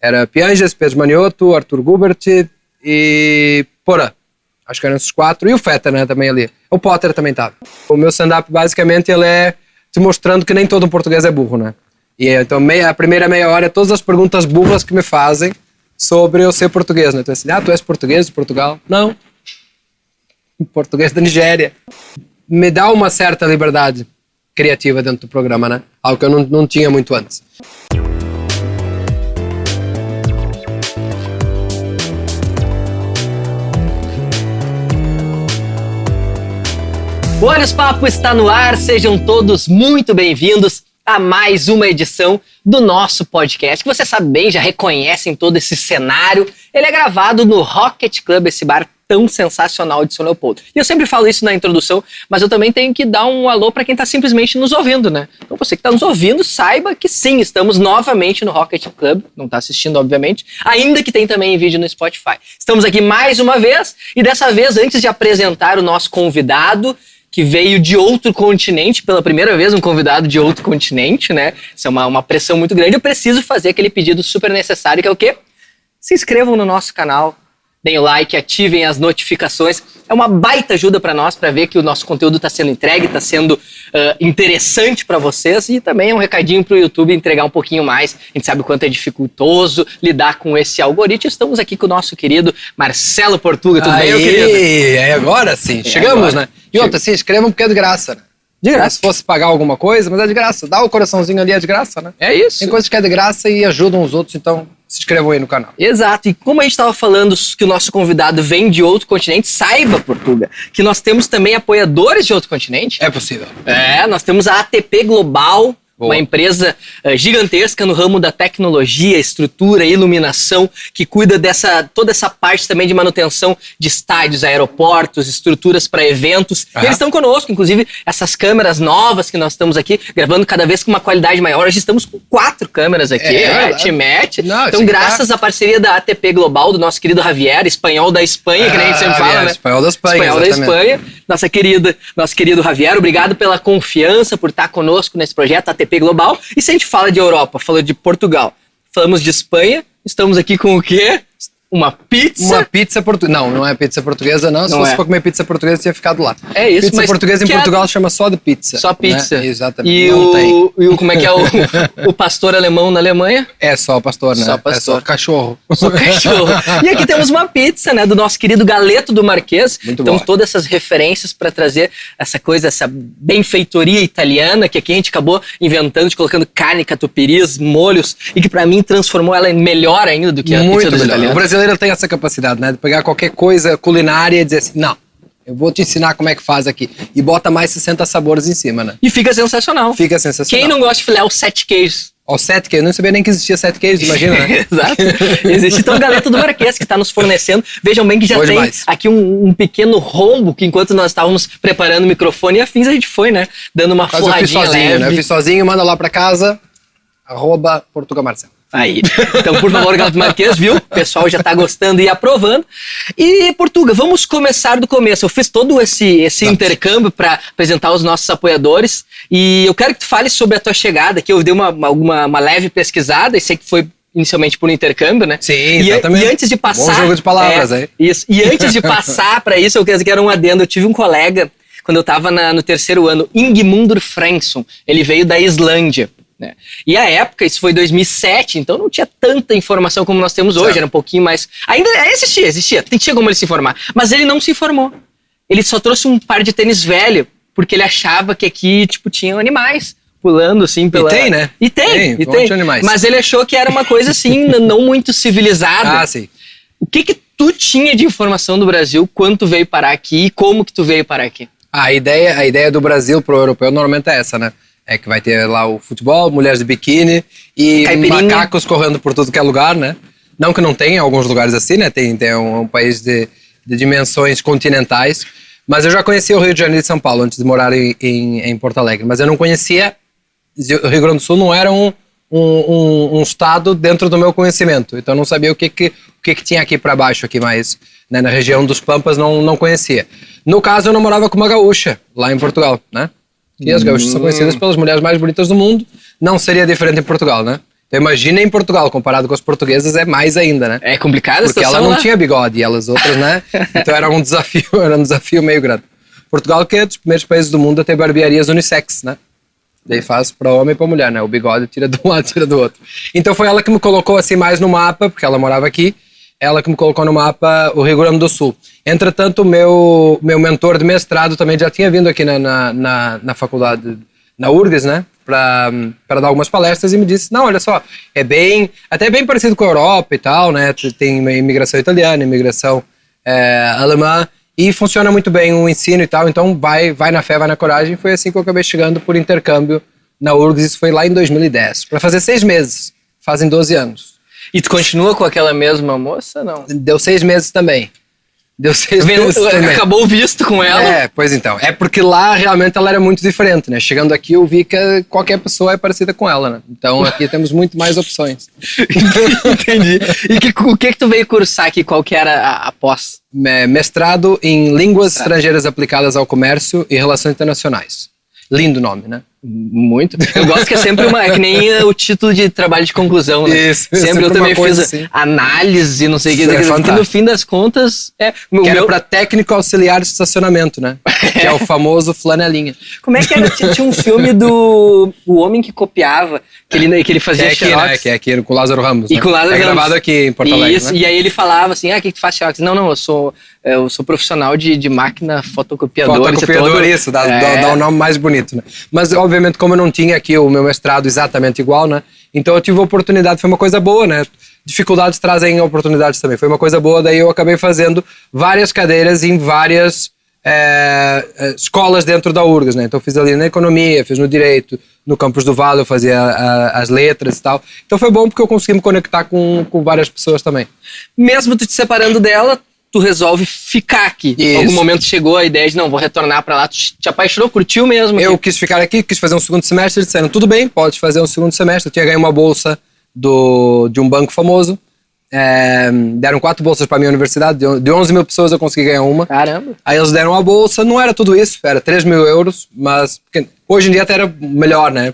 Era Pianges, Pedro Manioto, Arthur Gubert e Porã. Acho que eram esses 4. E o Fetter, né, também ali. O Potter também estava. O meu stand-up, basicamente, ele é te mostrando que nem todo português é burro, né? E então a primeira meia hora é todas as perguntas burras que me fazem sobre eu ser português, né? Então assim, tu és português de Portugal? Não. Português da Nigéria. Me dá uma certa liberdade criativa dentro do programa, né? Algo que eu não tinha muito antes. O Olhos Papo está no ar, sejam todos muito bem-vindos a mais uma edição do nosso podcast, que você sabe bem, já reconhecem todo esse cenário. Ele é gravado no Rocket Club, esse bar tão sensacional de São Leopoldo. E eu sempre falo isso na introdução, mas eu também tenho que dar um alô para quem está simplesmente nos ouvindo, né? Então você que está nos ouvindo, saiba que sim, estamos novamente no Rocket Club, não está assistindo, obviamente, ainda que tem também em vídeo no Spotify. Estamos aqui mais uma vez, e dessa vez, antes de apresentar o nosso convidado, que veio de outro continente, pela primeira vez um convidado de outro continente, né? Isso é uma pressão muito grande. Eu preciso fazer aquele pedido super necessário, que é o quê? Se inscrevam no nosso canal, deem o like, ativem as notificações. É uma baita ajuda para nós, para ver que o nosso conteúdo está sendo entregue, está sendo interessante para vocês. E também é um recadinho para o YouTube entregar um pouquinho mais. A gente sabe o quanto é dificultoso lidar com esse algoritmo. Estamos aqui com o nosso querido Marcelo Portuga. Tudo bem, meu querido? É agora sim. Chegamos, agora, né? E outra, se inscrevam porque é de graça, né? De graça. Se fosse pagar alguma coisa, mas é de graça. Dá o coraçãozinho ali, é de graça, né? É isso. Tem coisas que é de graça e ajudam os outros, então se inscrevam aí no canal. Exato. E como a gente estava falando que o nosso convidado vem de outro continente, saiba, Portuga, que nós temos também apoiadores de outro continente. É possível. Nós temos a ATP Global, uma empresa gigantesca no ramo da tecnologia, estrutura, iluminação, que cuida toda essa parte também de manutenção de estádios, aeroportos, estruturas para eventos. E eles estão conosco, inclusive essas câmeras novas que nós estamos aqui, gravando cada vez com uma qualidade maior. Hoje estamos com 4 câmeras aqui, te mete. Então, graças à parceria da ATP Global, do nosso querido Javier, espanhol da Espanha, que nem a gente sempre fala, né? Espanhol da Espanha, Espanhol da Espanha. Nosso querido Javier, obrigado pela confiança, por estar conosco nesse projeto ATP Global. E se a gente fala de Europa, fala de Portugal, falamos de Espanha, estamos aqui com o quê? Uma pizza. Uma pizza portuguesa. Não é pizza portuguesa, não. Se fosse para comer pizza portuguesa, tinha ficado lá. É isso, pizza portuguesa em Portugal chama só de pizza. Só pizza. Né? Exatamente. E como é que é o pastor alemão na Alemanha? É só pastor, né? Só pastor. É só cachorro. Só cachorro. E aqui temos uma pizza, né? Do nosso querido Galeto do Marquês. Muito então, bom. Todas essas referências para trazer essa benfeitoria italiana, que aqui a gente acabou inventando, colocando carne, catupiris, molhos, e que para mim transformou ela em melhor ainda do que a pizza dos italianos. O brasileiro tem essa capacidade, né, de pegar qualquer coisa culinária e dizer assim, não, eu vou te ensinar como é que faz aqui. E bota mais 60 sabores em cima, né? E fica sensacional. Fica sensacional. Quem não gosta de filé aos 7 queijos? Aos 7 queijos, eu não sabia nem que existia 7 queijos, imagina, né? Exato. Existe então o Galeto do Marquês, que está nos fornecendo. Vejam bem que já tem aqui um pequeno rombo, que enquanto nós estávamos preparando o microfone e afins, a gente foi, né, dando uma forradinha leve. Né? Eu fiz sozinho, manda lá pra casa, @PortugaMarcelo. Aí. Então, por favor, Galeto Marquês, viu? O pessoal já tá gostando e aprovando. E, Portuga, vamos começar do começo. Eu fiz todo esse intercâmbio para apresentar os nossos apoiadores. E eu quero que tu fale sobre a tua chegada, que eu dei uma leve pesquisada, e sei que foi inicialmente por um intercâmbio, né? Sim, exatamente. E antes de passar... Bom jogo de palavras aí. Isso. E antes de passar para isso, eu quero um adendo. Eu tive um colega, quando eu tava no 3º ano, Ingimundur Frensson. Ele veio da Islândia. Né? E a época, isso foi 2007, então não tinha tanta informação como nós temos hoje, era um pouquinho mais... Ainda existia, tinha como ele se informar, mas ele não se informou. Ele só trouxe um par de tênis velho, porque ele achava que aqui, tipo, tinham animais pulando, assim, pela... E tem, né? E tem. Animais. Mas ele achou que era uma coisa, assim, não muito civilizada. Ah, sim. O que tu tinha de informação do Brasil quando tu veio parar aqui e como que tu veio parar aqui? A ideia do Brasil pro europeu normalmente é essa, né? É que vai ter lá o futebol, mulheres de biquíni e macacos correndo por tudo que é lugar, né? Não que não tenha alguns lugares assim, né? Tem um país de dimensões continentais. Mas eu já conhecia o Rio de Janeiro e São Paulo antes de morar em Porto Alegre. Mas eu não conhecia... O Rio Grande do Sul não era um estado dentro do meu conhecimento. Então eu não sabia o que tinha aqui para baixo, aqui mais, né? Na região dos Pampas não conhecia. No caso, eu namorava com uma gaúcha, lá em Portugal, né? E as gaúchas são conhecidas pelas mulheres mais bonitas do mundo. Não seria diferente em Portugal, né? Então imagina em Portugal, comparado com as portuguesas, é mais ainda, né? É complicado a Porque situação ela não lá. tinha bigode e elas outras, né? Então era um desafio meio grande. Portugal que é dos primeiros países do mundo a ter barbearias unissex, né? Daí faz para homem e para mulher, né? O bigode tira de um lado, tira do outro. Então foi ela que me colocou assim mais no mapa, porque ela morava aqui, ela que me colocou no mapa o Rio Grande do Sul. Entretanto, o meu mentor de mestrado também já tinha vindo aqui na faculdade, na URGS, né? Para dar algumas palestras e me disse, não, olha só, até bem parecido com a Europa e tal, né? Tem imigração italiana, imigração alemã, e funciona muito bem o ensino e tal, então vai na fé, vai na coragem. Foi assim que eu acabei chegando por intercâmbio na URGS, isso foi lá em 2010, para fazer 6 meses, fazem 12 anos. E tu continua com aquela mesma moça, não? Deu 6 meses também. Acabou o visto com ela? Pois então. É porque lá realmente ela era muito diferente, né? Chegando aqui eu vi que qualquer pessoa é parecida com ela, né? Então aqui temos muito mais opções. Entendi. E o que tu veio cursar aqui? Qual que era a pós? Mestrado em Línguas Estrangeiras Aplicadas ao Comércio e Relações Internacionais. Lindo nome, né? Muito. Eu gosto que é sempre é que nem o título de trabalho de conclusão, né? Isso, sempre eu também fiz assim. análise, não sei o que, que no fim das contas era para técnico auxiliar de estacionamento, né? Que é o famoso flanelinha. Como é que era? Tinha um filme do O Homem que Copiava, que ele fazia xerox. Que é aqui com o Lázaro Ramos. E né? com o Lázaro Ramos. Gravado aqui em Porto Alegre. Isso, né? E aí ele falava assim, o que tu faz xerox? Não, eu sou profissional de máquina fotocopiadora. Isso, dá um nome mais bonito, né? Mas, obviamente, como eu não tinha aqui o meu mestrado exatamente igual, né? Então eu tive a oportunidade, foi uma coisa boa, né? Dificuldades trazem oportunidades também. Foi uma coisa boa, daí eu acabei fazendo várias cadeiras em várias escolas dentro da URGS, né? Então eu fiz ali na economia, fiz no direito, no campus do Vale eu fazia as letras e tal. Então foi bom porque eu consegui me conectar com várias pessoas também. Mesmo tu te separando dela, tu resolve ficar aqui. Em algum momento chegou a ideia de, não, vou retornar pra lá. Tu te apaixonou, curtiu mesmo? Eu quis ficar aqui, quis fazer um segundo semestre. Eles disseram, tudo bem, pode fazer um segundo semestre. Eu tinha ganho uma bolsa de um banco famoso. Deram 4 bolsas pra minha universidade. De 11 mil pessoas eu consegui ganhar uma. Caramba. Aí eles deram uma bolsa, não era tudo isso, era 3 mil euros, mas hoje em dia até era melhor, né?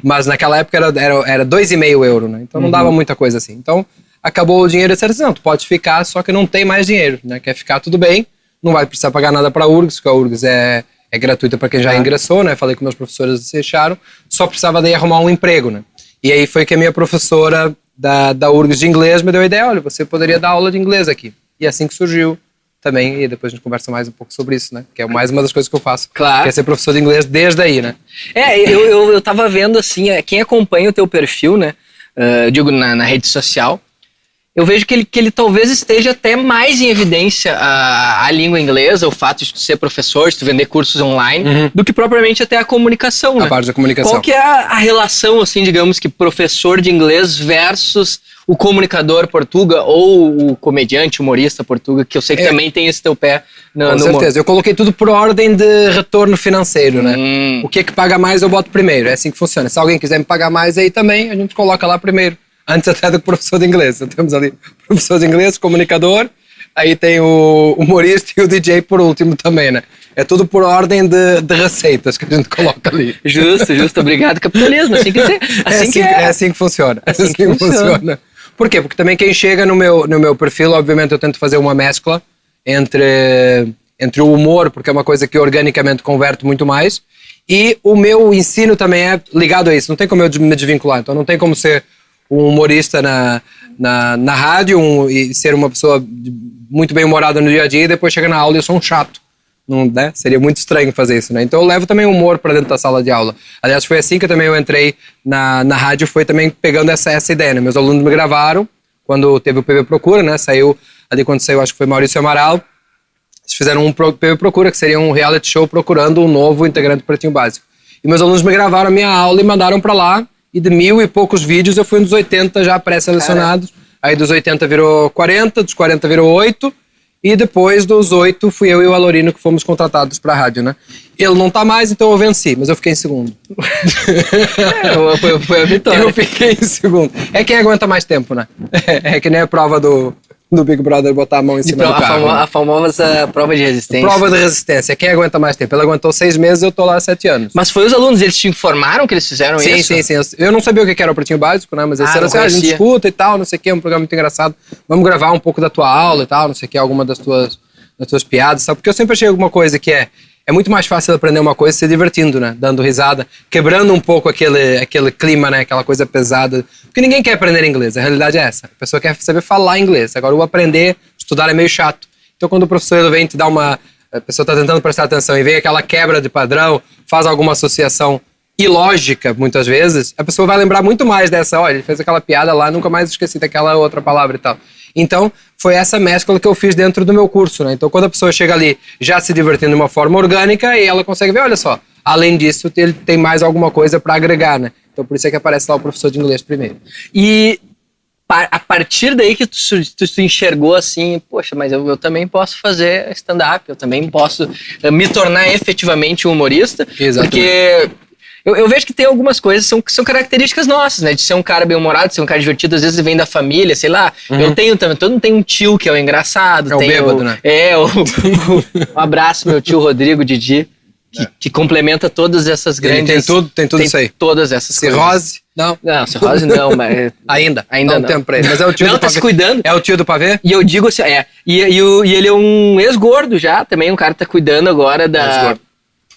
Mas naquela época era 2,5 euros, né? Então não dava muita coisa assim. Então acabou o dinheiro e disseram assim, não, tu pode ficar, só que não tem mais dinheiro, né? Quer ficar, tudo bem, não vai precisar pagar nada pra URGS, porque a URGS é gratuita para quem já ingressou, né? Falei com meus professores, deixaram, só precisava daí arrumar um emprego, né? E aí foi que a minha professora da URGS de inglês me deu a ideia, olha, você poderia dar aula de inglês aqui. E assim que surgiu também, e depois a gente conversa mais um pouco sobre isso, né? Que é mais uma das coisas que eu faço. Claro. Que é ser professor de inglês desde aí, né? Eu tava vendo assim, quem acompanha o teu perfil, né? Digo, na rede social, eu vejo que ele talvez esteja até mais em evidência a língua inglesa, o fato de tu ser professor, de tu vender cursos online, do que propriamente até a comunicação, né? A parte da comunicação. Qual que é a relação, assim, digamos que professor de inglês versus o comunicador portuga ou o comediante, humorista portuga, que eu sei que também tem esse teu pé no Com certeza. Eu coloquei tudo por ordem de retorno financeiro, né? O que paga mais eu boto primeiro. É assim que funciona. Se alguém quiser me pagar mais aí também, a gente coloca lá primeiro. Antes até do professor de inglês. Então, temos ali professor de inglês, comunicador, aí tem o humorista e o DJ por último também, né? É tudo por ordem de receitas que a gente coloca ali. Justo. Obrigado, capitalismo. É assim que funciona. É assim que funciona. Por quê? Porque também quem chega no meu perfil, obviamente eu tento fazer uma mescla entre o humor, porque é uma coisa que organicamente converte muito mais, e o meu ensino também é ligado a isso. Não tem como eu me desvincular. Então não tem como ser um humorista na rádio e ser uma pessoa muito bem humorada no dia a dia e depois chega na aula e eu sou um chato. Não, né? Seria muito estranho fazer isso, né? Então eu levo também humor para dentro da sala de aula. Aliás, foi assim que eu entrei na rádio, foi também pegando essa ideia, né? Meus alunos me gravaram quando teve o PB Procura, né? Quando saiu, acho que foi Maurício Amaral. Eles fizeram um PB Procura, que seria um reality show procurando um novo integrante do Pretinho Básico. E meus alunos me gravaram a minha aula e mandaram para lá. E de 1000 e poucos vídeos eu fui nos 80 já pré-selecionados. Aí dos 80 virou 40, dos 40 virou 8. E depois dos 8 fui eu e o Alorino que fomos contratados pra rádio, né? Ele não tá mais, então eu venci, mas eu fiquei em segundo. Foi a vitória. Eu fiquei em segundo. É quem aguenta mais tempo, né? É que nem a prova do Big Brother botar a mão em cima do carro. A famosa prova de resistência. Prova de resistência. Quem aguenta mais tempo? Ele aguentou 6 meses, eu tô lá há 7 anos. Mas foi os alunos, eles te informaram que eles fizeram isso? Sim. Eu não sabia o que era o Pretinho Básico, né? Mas eles disseram assim, a gente escuta e tal, não sei o que, é um programa muito engraçado. Vamos gravar um pouco da tua aula e tal, não sei o que, alguma das tuas piadas, sabe? Porque eu sempre achei alguma coisa que é muito mais fácil aprender uma coisa se divertindo, né? Dando risada, quebrando um pouco aquele clima, né? Aquela coisa pesada. Porque ninguém quer aprender inglês, a realidade é essa. A pessoa quer saber falar inglês. Agora, o aprender, estudar é meio chato. Então, quando o professor vem te dar a pessoa está tentando prestar atenção e vem aquela quebra de padrão, faz alguma associação ilógica, muitas vezes, a pessoa vai lembrar muito mais dessa, olha, ele fez aquela piada lá, nunca mais esqueci daquela outra palavra e tal. Então, foi essa mescla que eu fiz dentro do meu curso, né? Então, quando a pessoa chega ali já se divertindo de uma forma orgânica, e ela consegue ver, olha só, além disso, ele tem mais alguma coisa para agregar, né? Então, por isso é que aparece lá o professor de inglês primeiro. E a partir daí que tu enxergou assim, poxa, mas eu também posso fazer stand-up, eu também posso me tornar efetivamente um humorista. Exatamente. Porque eu vejo que tem algumas coisas que são características nossas, né? De ser um cara bem-humorado, de ser um cara divertido, às vezes vem da família, sei lá. Eu tenho também, todo mundo tem um tio que é o engraçado. É o bêbado, né? Um abraço, meu tio Rodrigo Didi, que complementa todas essas grandes... Tem tudo isso aí. Todas essas coisas. Cirrose? Não, cirrose não, mas... Ainda não. Tempo pra ele. Mas é o tio não, do tá pavê. Se cuidando. É o tio do pavê? E eu digo assim, E ele é um ex-gordo já, também um cara que tá cuidando agora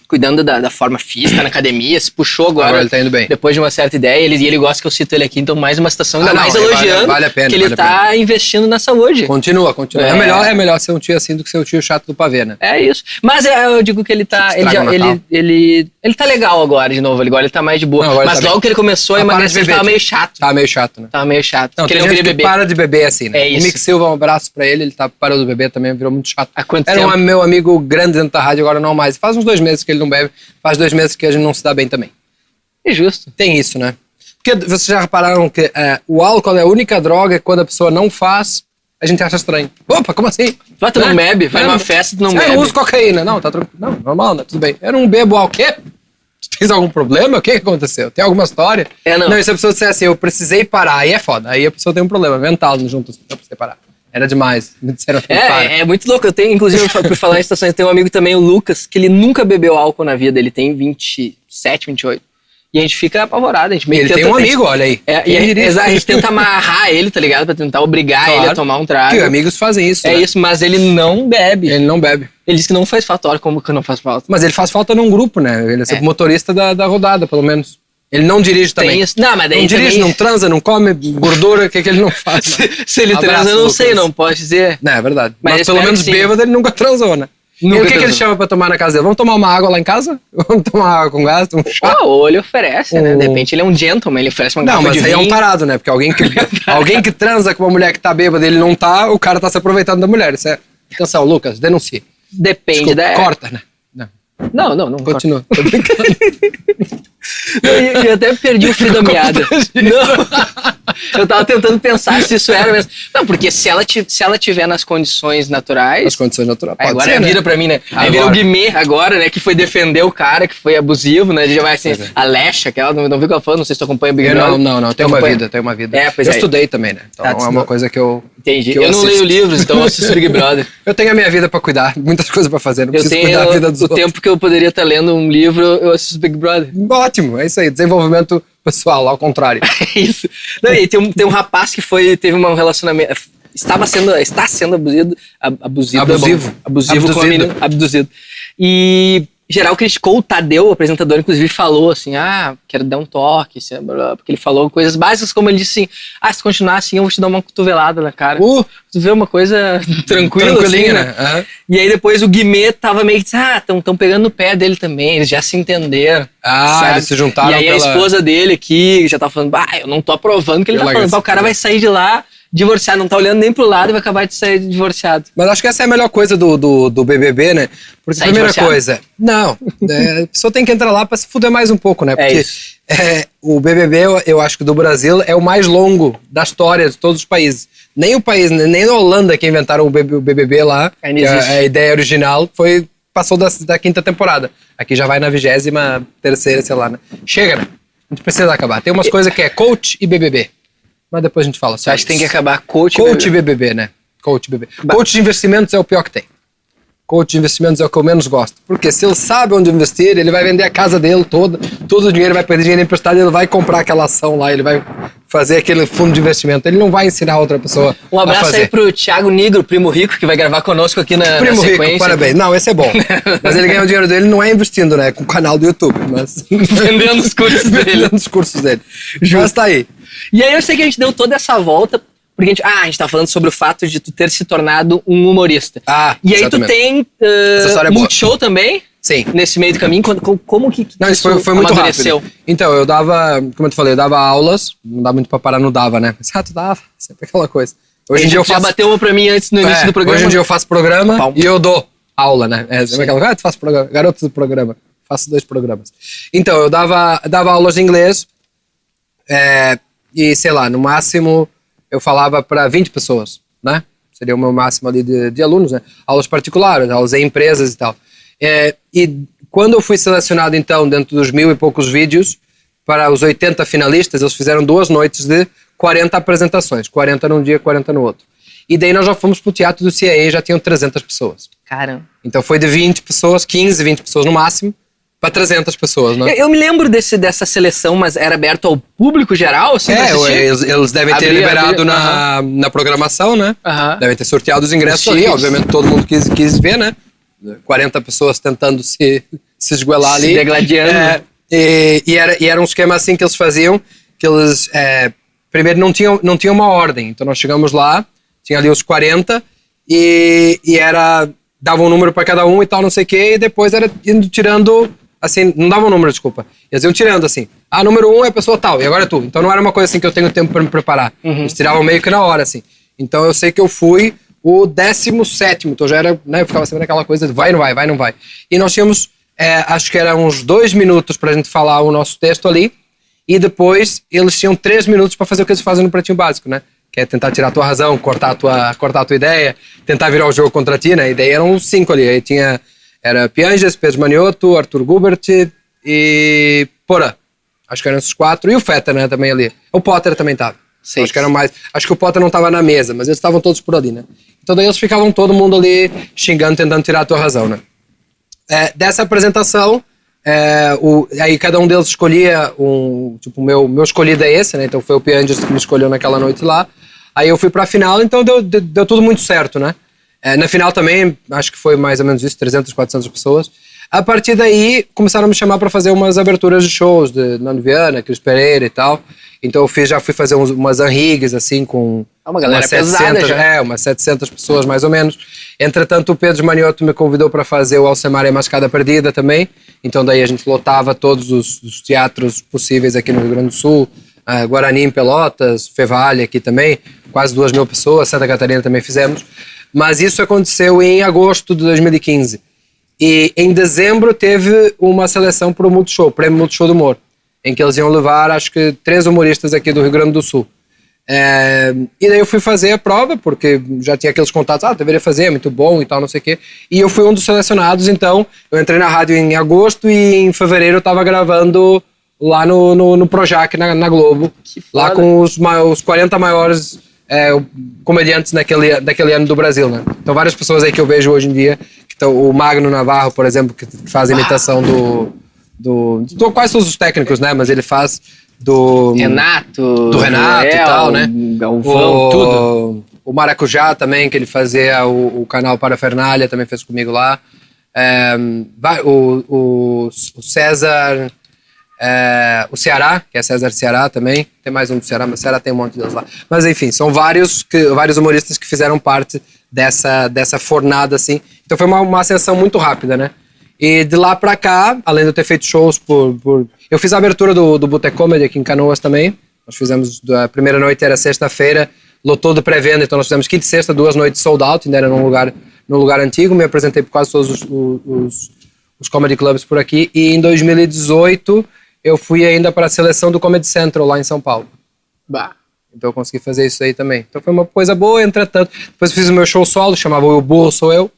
cuidando da forma física, tá na academia, se puxou agora ele tá indo bem. Depois de uma certa ideia, ele gosta que eu cito ele aqui, então mais uma citação, ainda mais elogiando vale a pena, que ele tá investindo na saúde. Continua. É melhor ser um tio assim do que ser um tio chato do pavê, né? É isso. Mas eu digo que ele tá ele tá legal agora de novo, agora ele tá mais de boa. Não, mas tá logo bem. que ele começou a emagrecer, ele tava meio chato. Tava meio chato, né? Tava meio chato. Não, porque tem ele não gente queria beber. para de beber assim, né? É isso. O Mick Silva, um abraço pra ele parou de beber também, virou muito chato. Há quanto Era tempo? meu amigo grande dentro da rádio, agora não mais. Faz uns 2 meses que ele não bebe, faz 2 meses que a gente não se dá bem também. É justo. Tem isso, né? Porque vocês já repararam que o álcool é a única droga que quando a pessoa não faz, a gente acha estranho. Opa, como assim? Tu não bebe, vai numa festa, tu não bebe. Eu não uso cocaína. Não, tá tranquilo. Não, normal, né? Tudo bem. Eu não bebo álcool. O quê? Tu tens algum problema? O que aconteceu? Tem alguma história? Não. E se a pessoa disser assim, eu precisei parar, aí é foda. Aí a pessoa tem um problema mental junto, eu precisei parar. Era demais. Me disseram que é muito louco. Eu tenho, inclusive, por falar em estações, eu tenho um amigo também, o Lucas, que ele nunca bebeu álcool na vida. Ele tem 27, 28. E a gente fica apavorado. Ele tem um amigo, olha aí. A gente tenta amarrar ele, tá ligado? Pra tentar obrigar ele a tomar um trago. Que amigos fazem isso, né? Isso, mas ele não bebe. Ele não bebe. Ele disse que não faz falta. Olha como que não faz falta. Mas ele faz falta num grupo, né? Ele é motorista da rodada, pelo menos. Ele não dirige também. Tem isso. Não, mas daí não dirige, também... não transa, não come gordura, o que ele não faz? Né? Se ele transa, eu não sei, não pode dizer. Não, é verdade. Mas pelo menos bêbado ele nunca transou, né? E o que ele chama pra tomar na casa dele? Vamos tomar uma água lá em casa? Vamos tomar água com gás? Um chá? Ou ele oferece, né? De repente ele é um gentleman, ele oferece uma garrafa de vinho. Não, mas aí é um tarado, né? Porque alguém que transa com uma mulher que tá bêbada, ele não tá, o cara tá se aproveitando da mulher. Isso é... Atenção, Lucas, denuncie. Depende da... Corta, né? Não. Continua. Tô brincando. Eu até perdi o fio da meada. Não. Eu tava tentando pensar se isso era mesmo. Não, porque se ela tiver nas condições naturais... Nas condições naturais. Aí agora ser, vira pra mim, né? Aí vira o Guimê agora, né? Que foi defender o cara que foi abusivo, né? Já vai assim, a Lecha, aquela, não viu o que ela falou? Não sei se tu acompanha o Big Brother. Não, tem uma vida. Pois eu estudei também, né? Então é uma coisa que eu... Entendi. Que eu não leio livros, então eu assisto Big Brother. Eu tenho a minha vida pra cuidar, muitas coisas pra fazer, não preciso cuidar da vida dos outros. O tempo que eu poderia estar lendo um livro, eu assisto Big Brother. Ótimo, é isso aí, desenvolvimento pessoal, ao contrário. É isso. Não, e tem um rapaz que teve um relacionamento... Está sendo abusivo com a menina. Abduzido. E... geral criticou o Tadeu, o apresentador, inclusive falou assim, quero dar um toque, porque ele falou coisas básicas, como ele disse assim, se continuar assim, eu vou te dar uma cotovelada na cara. Tu vê uma coisa tranquilinha, assim, né? Uhum. E aí depois o Guimê tava meio que, estão pegando no pé dele também, eles já se entenderam. Eles se juntaram. E aí a esposa dele aqui já tá falando, eu não tô aprovando o que ele tá falando, o cara vai sair de lá divorciado, não tá olhando nem pro lado e vai acabar de sair divorciado. Mas acho que essa é a melhor coisa do BBB, né? Porque a primeira coisa... Não, a pessoa tem que entrar lá pra se fuder mais um pouco, né? Porque o BBB, eu acho que do Brasil, é o mais longo da história de todos os países. Nem o país, nem na Holanda que inventaram o BBB lá, a ideia original, passou da 5ª temporada. Aqui já vai na 23ª, sei lá, né? Chega, né? A gente precisa acabar. Tem umas coisas que é coach e BBB. Mas depois a gente fala. Você acha que tem que acabar coach e BBB, né? Coach bebê. Coach de investimentos é o pior que tem. Coach de investimentos é o que eu menos gosto. Porque se ele sabe onde investir, ele vai vender a casa dele toda, todo o dinheiro, vai pedir dinheiro emprestado, ele vai comprar aquela ação lá, ele vai fazer aquele fundo de investimento. Ele não vai ensinar outra pessoa Um abraço aí pro Thiago Nigro, primo rico, que vai gravar conosco aqui na Primo sequência. rico, parabéns. Não, esse é bom. Mas ele ganha o dinheiro dele não é investindo, né? Com o canal do YouTube. Mas... Vendendo os cursos dele. Vendendo os cursos dele. Mas tá aí. E aí eu sei que a gente deu toda essa volta, porque a gente tá falando sobre o fato de tu ter se tornado um humorista. E aí exatamente. tu tem Multishow também? Sim. Nesse meio do caminho, como que não, isso foi muito rápido. Então, eu dava, como eu te falei, eu dava aulas, não dá muito pra parar, não dava, né? Mas, tu dava, sempre aquela coisa. Hoje em dia eu faço... Já bateu uma pra mim antes no início do programa. Hoje em dia eu faço programa e eu dou aula, né? Sempre aquela coisa, tu faz programa, garoto do programa, faço 2 programas. Então, eu dava aulas de inglês, e sei lá, no máximo eu falava para 20 pessoas, né? Seria o meu máximo ali de alunos, né? Aulas particulares, aulas em empresas e tal. E quando eu fui selecionado, então, dentro dos 1000 e poucos vídeos, para os 80 finalistas, eles fizeram 2 noites de 40 apresentações. 40 num dia, 40 no outro. E daí nós já fomos pro teatro do CIA e já tinham 300 pessoas. Caramba. Então foi de 20 pessoas, 15, 20 pessoas no máximo, para 300 pessoas, né? Eu me lembro dessa seleção, mas era aberto ao público geral? Assim, eles devem ter liberado na programação, né? Devem ter sorteado os ingressos ali, obviamente todo mundo quis ver, né? 40 pessoas tentando se esgoelar ali. Se degladiando. E era um esquema assim que eles faziam, que eles primeiro não tinham uma ordem, então nós chegamos lá, tinha ali os 40 e dava um número para cada um e tal, não sei o quê, e depois era indo tirando... Assim, não dava um número, desculpa. Eles iam tirando, assim. Número 1 é a pessoa tal, e agora é tu. Então não era uma coisa assim que eu tenho tempo pra me preparar. Eles tiravam meio que na hora, assim. Então eu sei que eu fui o 17º, então já era, né, eu ficava sempre naquela coisa de vai, não vai. E nós tínhamos, acho que era uns 2 minutos pra gente falar o nosso texto ali, e depois eles tinham 3 minutos pra fazer o que eles fazem no Pretinho Básico, né? Que é tentar tirar a tua razão, cortar a tua ideia, tentar virar o jogo contra ti, né? E daí eram 5 ali, aí era Pianges, Pedro Manioto, Arthur Gubert e Porã. Acho que eram esses 4. E o Fetter, né, também ali. O Potter também tava. Acho que eram mais. Acho que o Potter não tava na mesa, mas eles estavam todos por ali, né? Então daí eles ficavam todo mundo ali xingando, tentando tirar a tua razão, né? Dessa apresentação, aí cada um deles escolhia tipo, o meu escolhido é esse, né? Então foi o Pianges que me escolheu naquela noite lá. Aí eu fui pra final, então deu tudo muito certo, né? Na final também, acho que foi mais ou menos isso, 300, 400 pessoas. A partir daí, começaram a me chamar para fazer umas aberturas de shows de Nando Viana, Cris Pereira e tal. Então eu já fui fazer umas anrigues, assim, com uma galera 700, umas 700 pessoas mais ou menos. Entretanto, o Pedro Manioto me convidou para fazer o Alcemar e a Mascada Perdida também. Então daí a gente lotava todos os teatros possíveis aqui no Rio Grande do Sul. Guarani em Pelotas, Fevalha aqui também, quase 2.000 pessoas, Santa Catarina também fizemos. Mas isso aconteceu em agosto de 2015. E em dezembro teve uma seleção para o Multishow, Prêmio Multishow do Humor, em que eles iam levar, acho que 3 humoristas aqui do Rio Grande do Sul. E daí eu fui fazer a prova, porque já tinha aqueles contatos, deveria fazer, é muito bom e tal, não sei o quê. E eu fui um dos selecionados, então eu entrei na rádio em agosto e em fevereiro eu estava gravando lá no Projac, na Globo, lá com os 40 maiores... comediantes daquele ano do Brasil, né? Então várias pessoas aí que eu vejo hoje em dia, que estão, o Magno Navarro, por exemplo, que faz a imitação do quase todos os técnicos, né? Mas ele faz do Renato e tal, né? Galvão, tudo. O Maracujá também, que ele fazia o canal Parafernália, também fez comigo lá. O César... o Ceará, que é César Ceará também, tem mais um do Ceará, mas o Ceará tem um monte deles lá. Mas enfim, são vários humoristas que fizeram parte dessa fornada, assim. Então foi uma ascensão muito rápida, né? E de lá pra cá, além de eu ter feito shows eu fiz a abertura do Boteco Comedy aqui em Canoas também. Nós fizemos, a primeira noite era sexta-feira, lotou de pré-venda, então nós fizemos quinta e sexta, 2 noites sold out, ainda era num lugar antigo, me apresentei por quase todos os comedy clubs por aqui, e em 2018 eu fui ainda para a seleção do Comedy Central lá em São Paulo. Então eu consegui fazer isso aí também. Então foi uma coisa boa, entretanto. Depois eu fiz o meu show solo, chamava O Burro Sou Eu.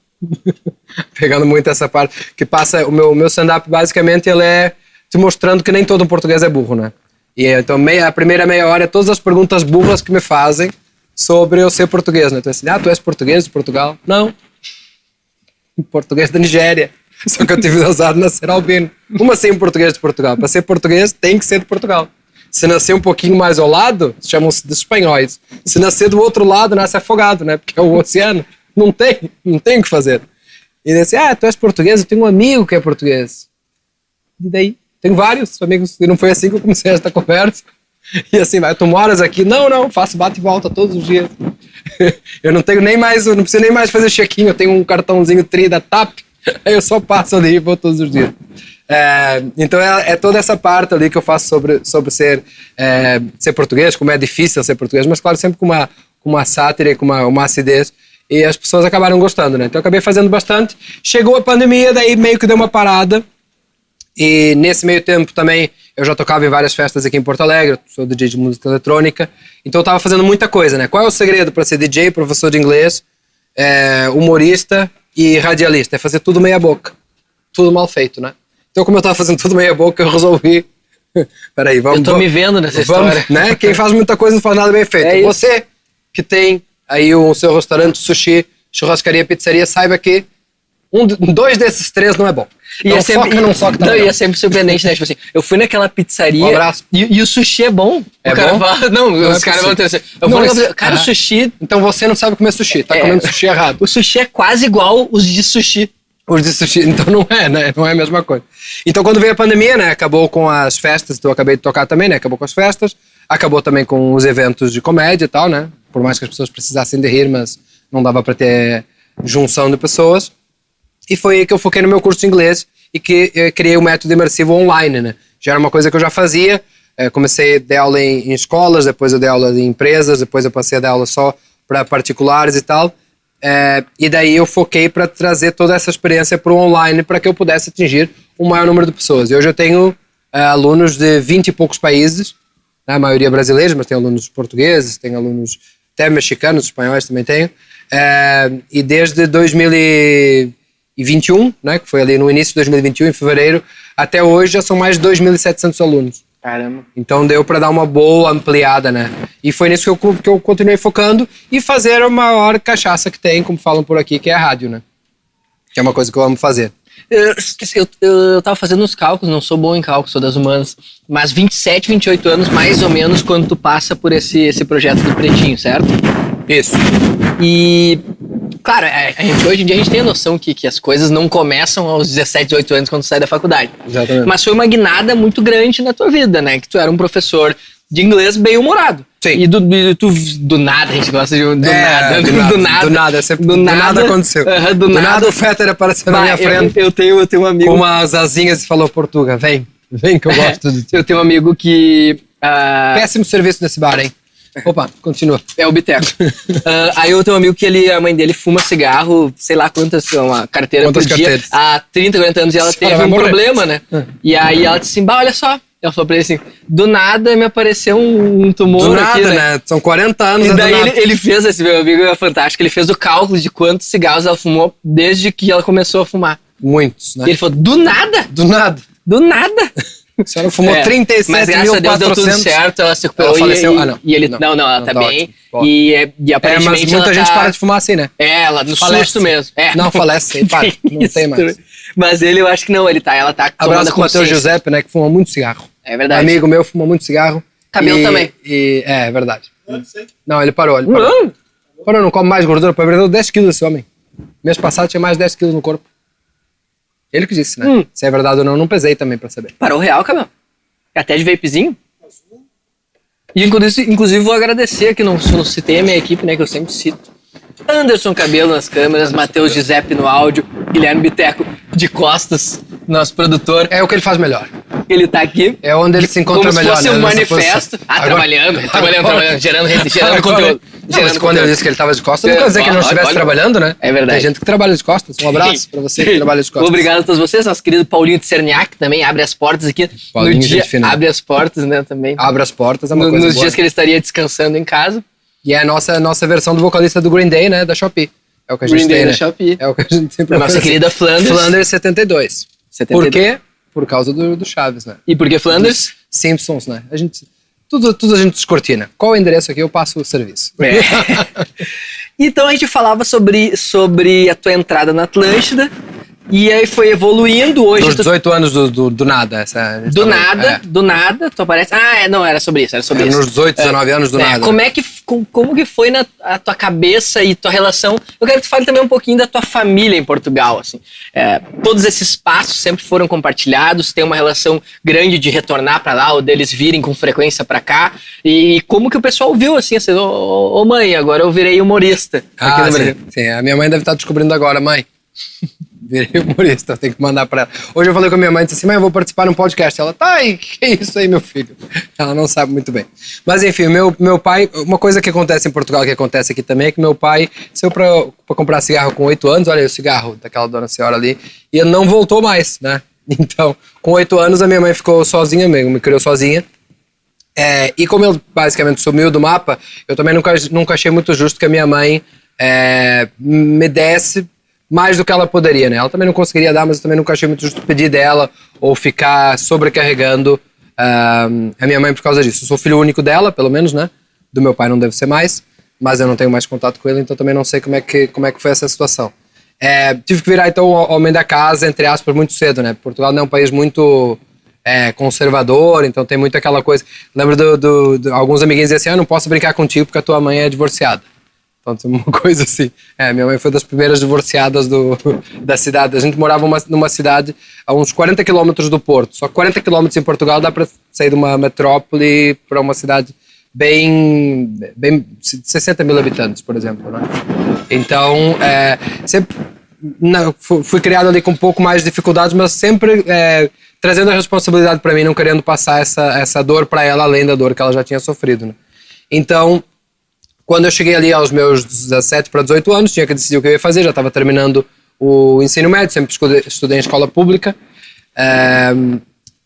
Pegando muito essa parte. Que passa, o meu stand-up basicamente ele é te mostrando que nem todo português é burro, né? E então a primeira meia hora é todas as perguntas burras que me fazem sobre eu ser português, né? Então assim, tu és português de Portugal? Não. Português da Nigéria. Só que eu tive azar de nascer albino. Como assim um português de Portugal? Para ser português tem que ser de Portugal. Se nascer um pouquinho mais ao lado, chamam-se de espanhóis. Se nascer do outro lado, nasce afogado, né? Porque é o oceano. Não tem o que fazer. E ele disse, tu és português? Eu tenho um amigo que é português. E daí? Tenho vários amigos. E não foi assim que eu comecei esta conversa. E assim, tu moras aqui? Não, faço bate e volta todos os dias. Eu não tenho nem mais, eu não preciso nem mais fazer check-in. Eu tenho um cartãozinho tri da TAP. Aí eu só passo ali e vou todos os dias. Então é toda essa parte ali que eu faço sobre ser português, como é difícil ser português, mas claro, sempre com uma sátira e com uma acidez, e as pessoas acabaram gostando, né? Então eu acabei fazendo bastante. Chegou a pandemia, daí meio que deu uma parada, e nesse meio tempo também eu já tocava em várias festas aqui em Porto Alegre, sou DJ de música eletrônica, então eu estava fazendo muita coisa, né? Qual é o segredo para ser DJ, professor de inglês, humorista e radialista? É fazer tudo meia boca, tudo mal feito, né? Então, como eu estava fazendo tudo meia boca, eu resolvi... Peraí, vamos... Eu tô me vendo nessa história. Né? Quem faz muita coisa não faz nada bem feito. Você que tem aí o seu restaurante, sushi, churrascaria, pizzaria, saiba que dois desses três não é bom. Então, foca num só que tá e é sempre surpreendente, né? Tipo assim, eu fui naquela pizzaria... Um abraço. E o sushi é bom. É bom? Os caras vão ter... Cara, o sushi... Então você não sabe comer sushi, tá comendo sushi errado. O sushi é quase igual os de sushi. Os de sushi, então não é, né? Não é a mesma coisa. Então quando veio a pandemia, né? Acabou com as festas, então eu acabei de tocar também, né? Acabou com as festas, acabou também com os eventos de comédia e tal, né? Por mais que as pessoas precisassem de rir, mas não dava para ter junção de pessoas. E foi aí que eu foquei no meu curso de inglês e que eu criei o método imersivo online, né? Já era uma coisa que eu já fazia, comecei a dar aula em escolas, depois eu dei aula em empresas, depois eu passei a dar aula só para particulares e tal. E daí eu foquei para trazer toda essa experiência para o online para que eu pudesse atingir o maior número de pessoas. E hoje eu tenho alunos de 20 e poucos países, né, a maioria brasileiros, mas tenho alunos portugueses, tenho alunos até mexicanos, espanhóis também tenho. E desde 2021, né, que foi ali no início de 2021, em fevereiro, até hoje já são mais de 2.700 alunos. Caramba. Então deu para dar uma boa ampliada, né? E foi nisso que eu continuei focando e fazer a maior cachaça que tem, como falam por aqui, que é a rádio, né? Que é uma coisa que eu amo fazer. Eu tava fazendo uns cálculos, não sou bom em cálculos, sou das humanas, mas 27, 28 anos mais ou menos quando tu passa por esse projeto do Pretinho, certo? Isso. E, claro, hoje em dia a gente tem a noção que as coisas não começam aos 17, 18 anos quando tu sai da faculdade. Exatamente. Mas foi uma guinada muito grande na tua vida, né? Que tu era um professor de inglês bem humorado. Sim. E do nada, a gente gosta de... Do nada aconteceu. Do nada o Fetter apareceu na minha frente. Eu tenho um amigo... Com umas asinhas e falou, Portuga, vem que eu gosto de ti. Eu tenho um amigo que... Péssimo serviço nesse bar, hein? Opa, continua. É o Biteco. Aí eu tenho um amigo que a mãe dele fuma cigarro, sei lá uma carteira por dia, há 30, 40 anos, e ela teve um problema, né? E aí ela disse assim, olha só. Ela falou pra ele assim, do nada me apareceu um tumor do nada, aqui, né? São 40 anos. E daí ele fez, esse meu amigo é fantástico, ele fez o cálculo de quantos cigarros ela fumou desde que ela começou a fumar. Muitos, né? E ele falou, do nada? Do nada. Do nada. A senhora fumou 37.400. Mas graças a Deus deu tudo certo, ela se recuperou. Ela faleceu? E ele, não, ela tá bem. E aparentemente mas muita gente para de fumar assim, né? Ela no susto mesmo. Não, falece, para, não tem mais. Mas ele, eu acho que não, ela tá abraço com o Matheus Giuseppe, né, que fuma muito cigarro. É verdade. Amigo meu fuma muito cigarro. Cabelo também. É verdade. Não, ele parou. Parou, não come mais gordura, perdeu 10 quilos esse homem. Mês passado tinha mais 10 quilos no corpo. Ele que disse, né? Se é verdade ou não pesei também pra saber. Parou real, Cabelo. Até de vapezinho. E inclusive vou agradecer aqui, não citei a minha equipe, né, que eu sempre cito. Anderson Cabelo nas câmeras, Matheus Giuseppe no áudio, Guilherme Biteco de costas, nosso produtor. É o que ele faz melhor. Ele tá aqui. É onde ele se encontra melhor. Como se fosse um manifesto. Trabalhando, gerando conteúdo. Mas quando eu disse que ele tava de costas, não quer dizer que ele não estivesse trabalhando, né? É verdade. Tem gente que trabalha de costas. Um abraço pra você que trabalha de costas. Obrigado a todos vocês. Nosso querido Paulinho de Cerniak também abre as portas aqui. Paulinho, no dia, abre as portas, né, também. Abre as portas, é uma coisa nos boa. dias que ele estaria descansando em casa. E é a nossa versão do vocalista do Green Day, né, da Shopee. É o que a gente tem, né? Shopee. É o que a gente sempre nossa querida Flanders. Flanders 72. Por quê? Por causa do Chaves, né? E por que Flanders? Simpsons, né? A gente tudo a gente descortina. Qual o endereço aqui? Eu passo o serviço. Então a gente falava sobre a tua entrada na Atlântida. E aí foi evoluindo hoje. Dos 18 anos do nada. Do nada, tu aparece. Não, era sobre isso. Nos 18, 19 anos do nada. Como que foi a tua cabeça e tua relação? Eu quero que tu fale também um pouquinho da tua família em Portugal, assim. Todos esses passos sempre foram compartilhados, tem uma relação grande de retornar pra lá, ou deles virem com frequência pra cá. E como que o pessoal viu, assim, ô mãe, agora eu virei humorista. Sim. A minha mãe deve estar descobrindo agora, mãe. Virei humorista, tem que mandar pra ela. Hoje eu falei com a minha mãe, disse assim, mãe, eu vou participar de um podcast. Ela, e que é isso aí, meu filho? Ela não sabe muito bem. Mas enfim, meu pai, uma coisa que acontece em Portugal, que acontece aqui também, é que meu pai saiu pra comprar cigarro com 8 anos, olha aí o cigarro daquela dona senhora ali, e ele não voltou mais, né? Então, com 8 anos a minha mãe ficou sozinha mesmo, me criou sozinha. E como ele basicamente sumiu do mapa, eu também nunca achei muito justo que a minha mãe me desse mais do que ela poderia, né? Ela também não conseguiria dar, mas eu também nunca achei muito justo pedir dela ou ficar sobrecarregando a minha mãe por causa disso. Eu sou filho único dela, pelo menos, né? Do meu pai não deve ser mais, mas eu não tenho mais contato com ele, então também não sei como é que foi essa situação. Tive que virar, então, o homem da casa, entre aspas, muito cedo, né? Portugal não é um país muito conservador, então tem muito aquela coisa... Lembro de alguns amiguinhos diziam assim, eu não posso brincar contigo porque a tua mãe é divorciada. Então, uma coisa assim. Minha mãe foi das primeiras divorciadas da cidade. A gente morava numa cidade a uns 40 quilômetros do Porto. Só 40 quilômetros em Portugal dá para sair de uma metrópole para uma cidade bem 60 mil habitantes, por exemplo, né? Então, sempre fui criado ali com um pouco mais de dificuldades, mas sempre trazendo a responsabilidade para mim, não querendo passar essa dor para ela, além da dor que ela já tinha sofrido, né? Então, quando eu cheguei ali aos meus 17 para 18 anos, tinha que decidir o que eu ia fazer, já estava terminando o ensino médio, sempre estudei em escola pública.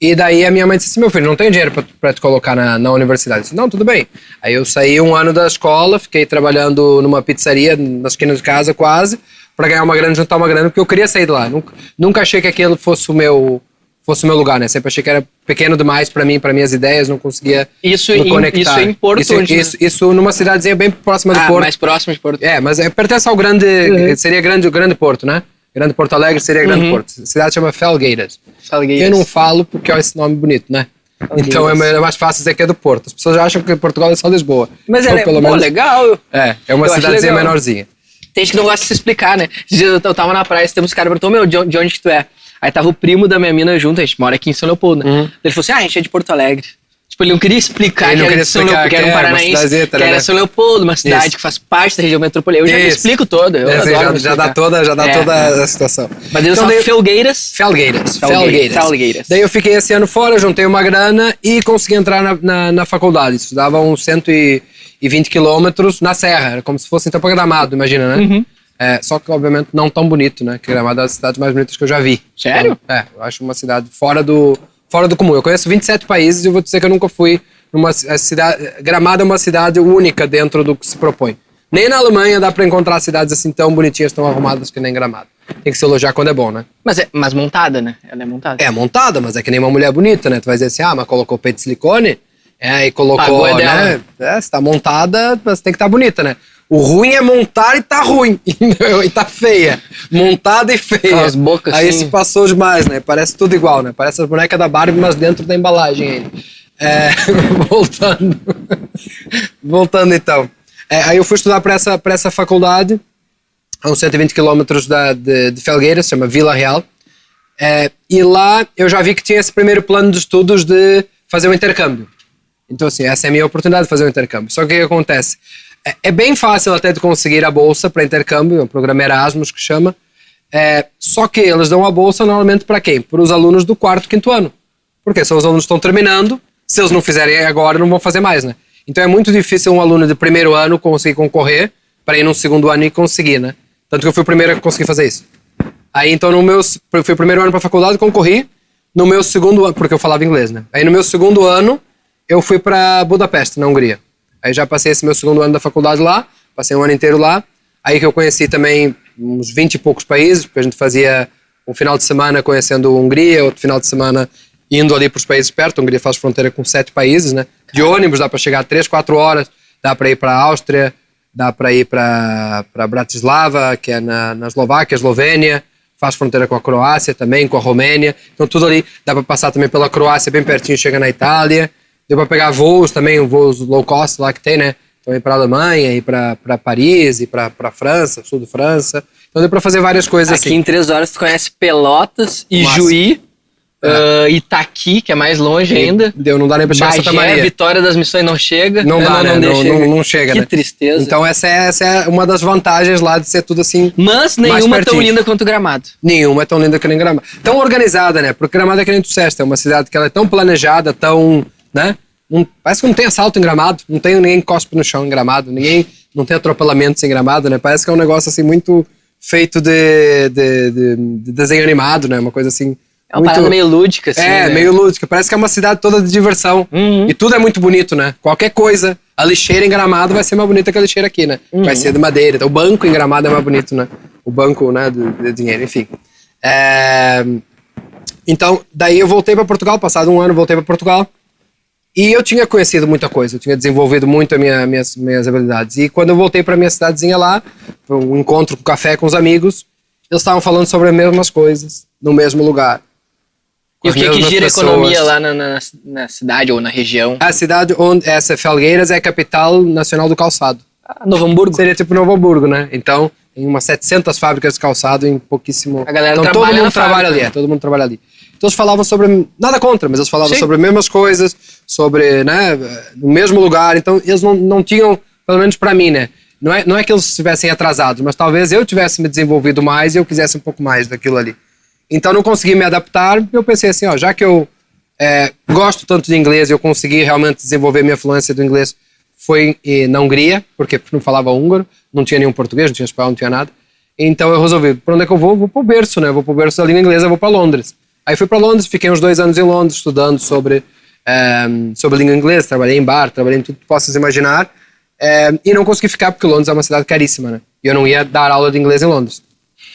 E daí a minha mãe disse assim, meu filho, não tenho dinheiro para te colocar na universidade. Eu disse, não, tudo bem. Aí eu saí um ano da escola, fiquei trabalhando numa pizzaria na esquina de casa quase, para ganhar uma grana, juntar uma grana, porque eu queria sair de lá. Nunca achei que aquilo fosse o meu lugar, né? Sempre achei que era pequeno demais para mim, para minhas ideias, não conseguia me conectar. Isso é em Porto, isso numa cidadezinha bem próxima de Porto. Mais próxima de Porto. Mas pertence ao grande, seria o grande Porto, né? Grande Porto Alegre seria Grande Porto. A cidade chama Felgueiras. Eu não falo porque é esse nome bonito, né? Então é mais fácil dizer que é do Porto. As pessoas acham que Portugal é só Lisboa. Mas então, pelo menos, legal. É uma cidadezinha menorzinha. Tem gente que não gosta de se explicar, né? Eu tava na praia, temos cara perguntou, de onde que tu é? Aí tava o primo da minha mina junto, a gente mora aqui em São Leopoldo, né? Ele falou assim, a gente é de Porto Alegre. Tipo, ele não queria explicar que era de São Leopoldo, que era um paranaense, que era São Leopoldo, uma cidade que faz parte da região metropolitana. Eu já me explico todo, eu adoro já dá toda a situação. Mas eles são Felgueiras. Felgueiras. Daí eu fiquei esse ano fora, juntei uma grana e consegui entrar na faculdade. Estudava uns 120 quilômetros na Serra, era como se fosse então pra Gramado, imagina, né? Só que, obviamente, não tão bonito, né? Que Gramado é uma das cidades mais bonitas que eu já vi. Sério? Então, eu acho uma cidade fora do comum. Eu conheço 27 países e eu vou dizer que eu nunca fui numa cidade... Gramado é uma cidade única dentro do que se propõe. Nem na Alemanha dá pra encontrar cidades assim tão bonitinhas, tão arrumadas que nem Gramado. Tem que se elogiar quando é bom, né? Mas montada, né? Ela é montada. É montada, mas é que nem uma mulher bonita, né? Tu vai dizer assim, mas colocou peito de silicone, e colocou, né? Se tá montada, mas tem que estar bonita, né? O ruim é montar e tá ruim. E tá feia. Montada e feia. As bocas, aí se passou demais, né? Parece tudo igual, né? Parece as bonecas da Barbie, mas dentro da embalagem ainda. Voltando então. Aí eu fui estudar para essa faculdade, a uns 120 quilômetros de Felgueiras, se chama Vila Real. E lá eu já vi que tinha esse primeiro plano de estudos de fazer um intercâmbio. Então, assim, essa é a minha oportunidade de fazer um intercâmbio. Só que o que acontece? É bem fácil até de conseguir a bolsa para intercâmbio, é um programa Erasmus que chama. Só que eles dão a bolsa normalmente para quem? Para os alunos do 4º, 5º ano. Porque são os alunos que estão terminando, se eles não fizerem agora, não vão fazer mais, né? Então é muito difícil um aluno de primeiro ano conseguir concorrer para ir no 2º ano e conseguir, né? Tanto que eu fui o primeiro a conseguir fazer isso. Aí então eu fui o primeiro ano para a faculdade, concorri. No meu 2º ano, porque eu falava inglês, né? Aí no meu 2º ano eu fui para Budapeste, na Hungria. Aí já passei esse meu 2º ano da faculdade lá, passei um ano inteiro lá. Aí que eu conheci também uns 20 e poucos países, porque a gente fazia um final de semana conhecendo a Hungria, outro final de semana indo ali para os países perto. A Hungria faz fronteira com 7 países, né? De ônibus dá para chegar 3, 4 horas, dá para ir para a Áustria, dá para ir para Bratislava, que é na Eslováquia, Eslovênia, faz fronteira com a Croácia também, com a Romênia. Então tudo ali, dá para passar também pela Croácia, bem pertinho, chega na Itália. Deu para pegar voos também, voos low cost lá que tem, né? Então ir para a Alemanha, ir para Paris, ir para França, sul de França. Então deu para fazer várias coisas Aqui assim. em 3 horas tu conhece Pelotas, Ijuí, Itaqui, que é mais longe ainda. Não dá nem para chegar a Santa Maria. Vitória das Missões não chega. Não dá, né? Não chega, que né? tristeza. Então essa é uma das vantagens lá de ser tudo assim. Mas nenhuma tão linda quanto Gramado. Nenhuma é tão linda que nem Gramado. Tão organizada, né? Porque Gramado é que nem tu disseste, é uma cidade que ela é tão planejada, tão, né? Parece que não tem assalto em Gramado, não tem ninguém cospe no chão em Gramado, não tem atropelamentos em Gramado, né? Parece que é um negócio assim muito feito de desenho animado, né? Uma coisa assim. É uma parada meio lúdica, assim. É, né? meio lúdica. Parece que é uma cidade toda de diversão. E tudo é muito bonito, né? Qualquer coisa. A lixeira em Gramado vai ser mais bonita que a lixeira aqui, né? Vai ser de madeira. Então, o banco em Gramado é mais bonito, né? O banco, né, de dinheiro, enfim. Então, daí eu voltei para Portugal. Passado um ano, voltei para Portugal. E eu tinha conhecido muita coisa. Eu tinha desenvolvido muito as minhas habilidades. E quando eu voltei para minha cidadezinha lá, para um encontro com café com os amigos, eles estavam falando sobre as mesmas coisas, no mesmo lugar. E o que gira a economia lá na cidade ou na região? A cidade onde essa Felgueiras é a capital nacional do calçado. Novo Hamburgo? Seria tipo Novo Hamburgo, né? Então, tem umas 700 fábricas de calçado em pouquíssimo... A galera então, trabalha todo mundo trabalha ali, todo mundo trabalha ali. Então, eles falavam sobre... Nada contra, mas eles falavam sobre as mesmas coisas, sobre, né, no mesmo lugar. Então, eles não tinham, pelo menos pra mim, né? Não é que eles estivessem atrasados, mas talvez eu tivesse me desenvolvido mais e eu quisesse um pouco mais daquilo ali. Então, não consegui me adaptar. Eu pensei assim, já que eu gosto tanto de inglês e eu consegui realmente desenvolver minha fluência do inglês, foi na Hungria, porque não falava húngaro, não tinha nenhum português, não tinha espanhol, não tinha nada. Então, eu resolvi, para onde é que eu vou? Vou pro berço, né? Vou pro berço da língua inglesa, vou para Londres. Aí fui para Londres, fiquei uns 2 anos em Londres, estudando sobre língua inglesa, trabalhei em bar, trabalhei em tudo que possas imaginar. E não consegui ficar porque Londres é uma cidade caríssima, né? E eu não ia dar aula de inglês em Londres,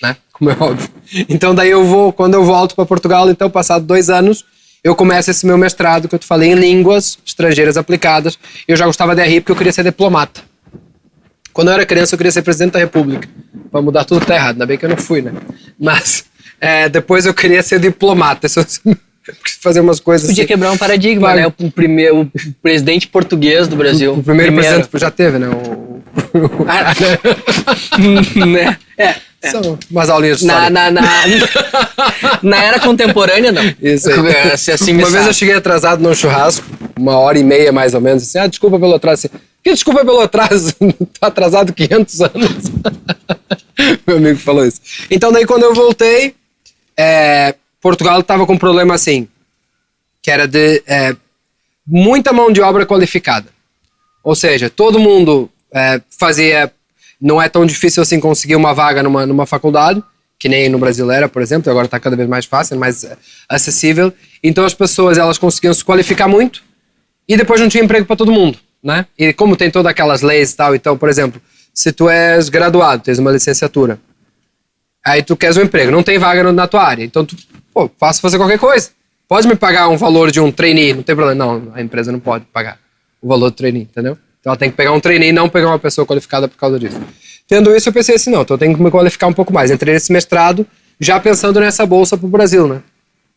né? Como é óbvio. Então daí quando eu volto para Portugal, então passado 2 anos, eu começo esse meu mestrado que eu te falei em línguas estrangeiras aplicadas. Eu já gostava de RI porque eu queria ser diplomata. Quando eu era criança eu queria ser presidente da República, para mudar tudo que tá errado, ainda bem que eu não fui, né? Mas depois eu queria ser diplomata. Fazer umas coisas podia assim. Quebrar um paradigma, né? O presidente português do Brasil. O primeiro presidente já teve, né? Né? São umas aulinhas de história. Na era contemporânea, não. Isso aí. Assim, uma vez eu cheguei atrasado num churrasco, 1h30 mais ou menos, assim, desculpa pelo atraso. Assim, que desculpa pelo atraso? Tá atrasado 500 anos. Meu amigo falou isso. Então daí quando eu voltei, Portugal estava com um problema assim, que era de muita mão de obra qualificada. Ou seja, todo mundo fazia... Não é tão difícil assim conseguir uma vaga numa faculdade, que nem no Brasil era, por exemplo, agora está cada vez mais fácil, mais acessível. Então as pessoas elas conseguiam se qualificar muito e depois não tinha emprego para todo mundo, né? E como tem todas aquelas leis e tal, então, por exemplo, se tu és graduado, tens uma licenciatura, aí tu queres um emprego, não tem vaga na tua área, então tu, posso fazer qualquer coisa. Pode me pagar um valor de um trainee, não tem problema. Não, a empresa não pode pagar o valor do trainee, entendeu? Então ela tem que pegar um trainee e não pegar uma pessoa qualificada por causa disso. Tendo isso, eu pensei assim, não, então eu tenho que me qualificar um pouco mais. Entrei nesse mestrado já pensando nessa bolsa pro Brasil, né?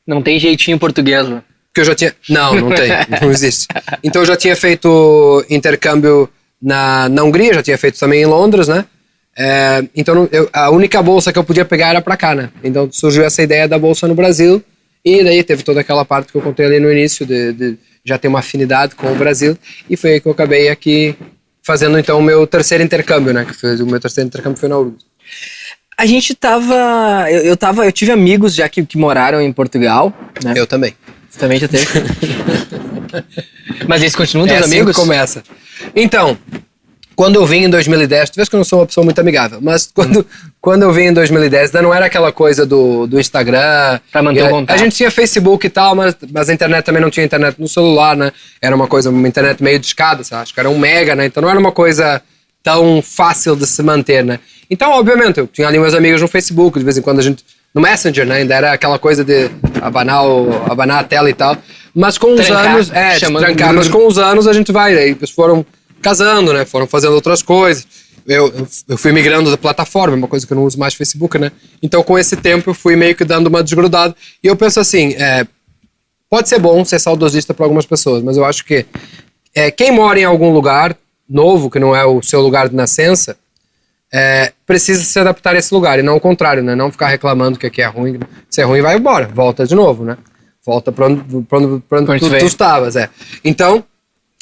Não tem jeitinho português, né? Porque eu já tinha... Não tem, não existe. Então eu já tinha feito intercâmbio na Hungria, já tinha feito também em Londres, né? Então a única bolsa que eu podia pegar era pra cá, né? Então surgiu essa ideia da bolsa no Brasil e daí teve toda aquela parte que eu contei ali no início de já ter uma afinidade com o Brasil e foi aí que eu acabei aqui fazendo então o meu terceiro intercâmbio, né? O meu terceiro intercâmbio foi na URGS. A gente tava... Eu tive amigos já que moraram em Portugal, né? Eu também. Você também já teve? Mas eles continuam teus amigos? Assim começa. Então, quando eu vim em 2010, tu vês que eu não sou uma pessoa muito amigável, mas quando eu vim em 2010, ainda não era aquela coisa do Instagram. Pra manter o contato. A gente tinha Facebook e tal, mas a internet também não tinha internet no celular, né? Era uma internet meio de escada, sabe? Acho que era 1 mega, né? Então não era uma coisa tão fácil de se manter, né? Então, obviamente, eu tinha ali meus amigos no Facebook, de vez em quando a gente no Messenger, né? Ainda era aquela coisa de abanar a tela e tal. Mas com os anos... trancar. Mas com os anos a gente vai. Aí eles foram casando, né? Foram fazendo outras coisas. Eu fui migrando da plataforma, uma coisa que eu não uso mais Facebook, né? Então, com esse tempo, eu fui meio que dando uma desgrudada. E eu penso assim, pode ser bom ser saudosista para algumas pessoas, mas eu acho que quem mora em algum lugar novo, que não é o seu lugar de nascença, precisa se adaptar a esse lugar, e não o contrário, né? Não ficar reclamando que aqui é ruim. Se é ruim, vai embora, volta de novo, né? Volta pra onde tu estavas, Então,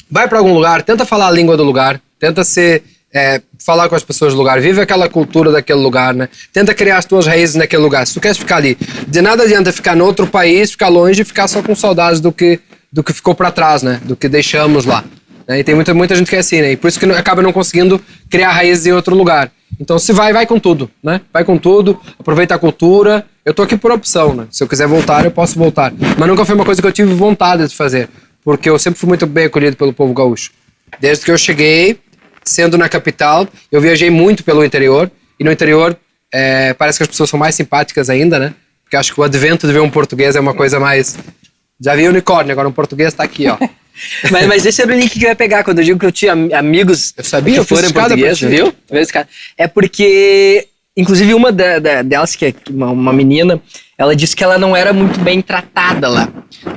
vai para algum lugar, tenta falar a língua do lugar, tenta falar com as pessoas do lugar, vive aquela cultura daquele lugar, né? Tenta criar as tuas raízes naquele lugar. Se tu queres ficar ali, de nada adianta ficar no outro país, ficar longe e ficar só com saudades do que ficou para trás, né? Do que deixamos lá. Né? E tem muita gente que é assim, né? E por isso que acaba não conseguindo criar raízes em outro lugar. Então, se vai com tudo, né? Vai com tudo, aproveita a cultura. Eu tô aqui por opção, né? Se eu quiser voltar, eu posso voltar. Mas nunca foi uma coisa que eu tive vontade de fazer, porque eu sempre fui muito bem acolhido pelo povo gaúcho. Desde que eu cheguei, sendo na capital, eu viajei muito pelo interior, e no interior parece que as pessoas são mais simpáticas ainda, né? Porque acho que o advento de ver um português é uma coisa mais... Já vi unicórnio, agora um português tá aqui, ó. mas esse era o link que eu ia pegar, quando eu digo que eu tinha amigos que foram portugueses, viu? É porque, inclusive, uma delas, que é uma menina, ela disse que ela não era muito bem tratada lá.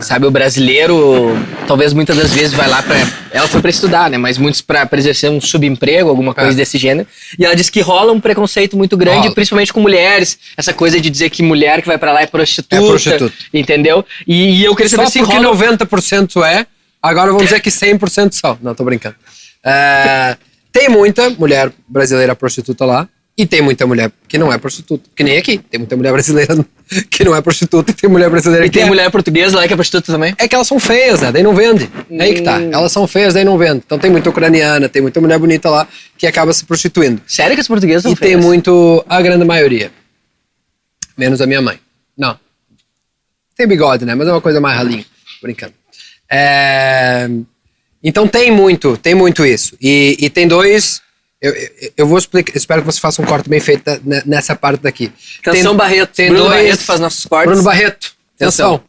Sabe, o brasileiro, talvez muitas das vezes vai lá ela foi pra estudar, né? Mas muitos pra exercer um subemprego, alguma coisa desse gênero. E ela disse que rola um preconceito muito grande, principalmente com mulheres. Essa coisa de dizer que mulher que vai pra lá é prostituta. Entendeu? E eu queria saber se porque 90% agora vamos dizer que 100% só. Não, tô brincando. Tem muita mulher brasileira prostituta lá. E tem muita mulher que não é prostituta. Que nem aqui. Tem muita mulher brasileira que não é prostituta. E tem mulher brasileira que tem mulher portuguesa lá que é prostituta também? É que elas são feias, né? Daí não vende. É aí que tá. Elas são feias, daí não vende. Então tem muita ucraniana, tem muita mulher bonita lá que acaba se prostituindo. Sério que as portuguesas são feias? E tem muito... A grande maioria. Menos a minha mãe. Não. Tem bigode, né? Mas é uma coisa mais ralinha. Brincando. Então tem muito isso. E tem dois... Eu vou explicar, espero que você faça um corte bem feito nessa parte daqui. Atenção, Barreto. Bruno Barreto faz nossos cortes. Bruno Barreto, atenção.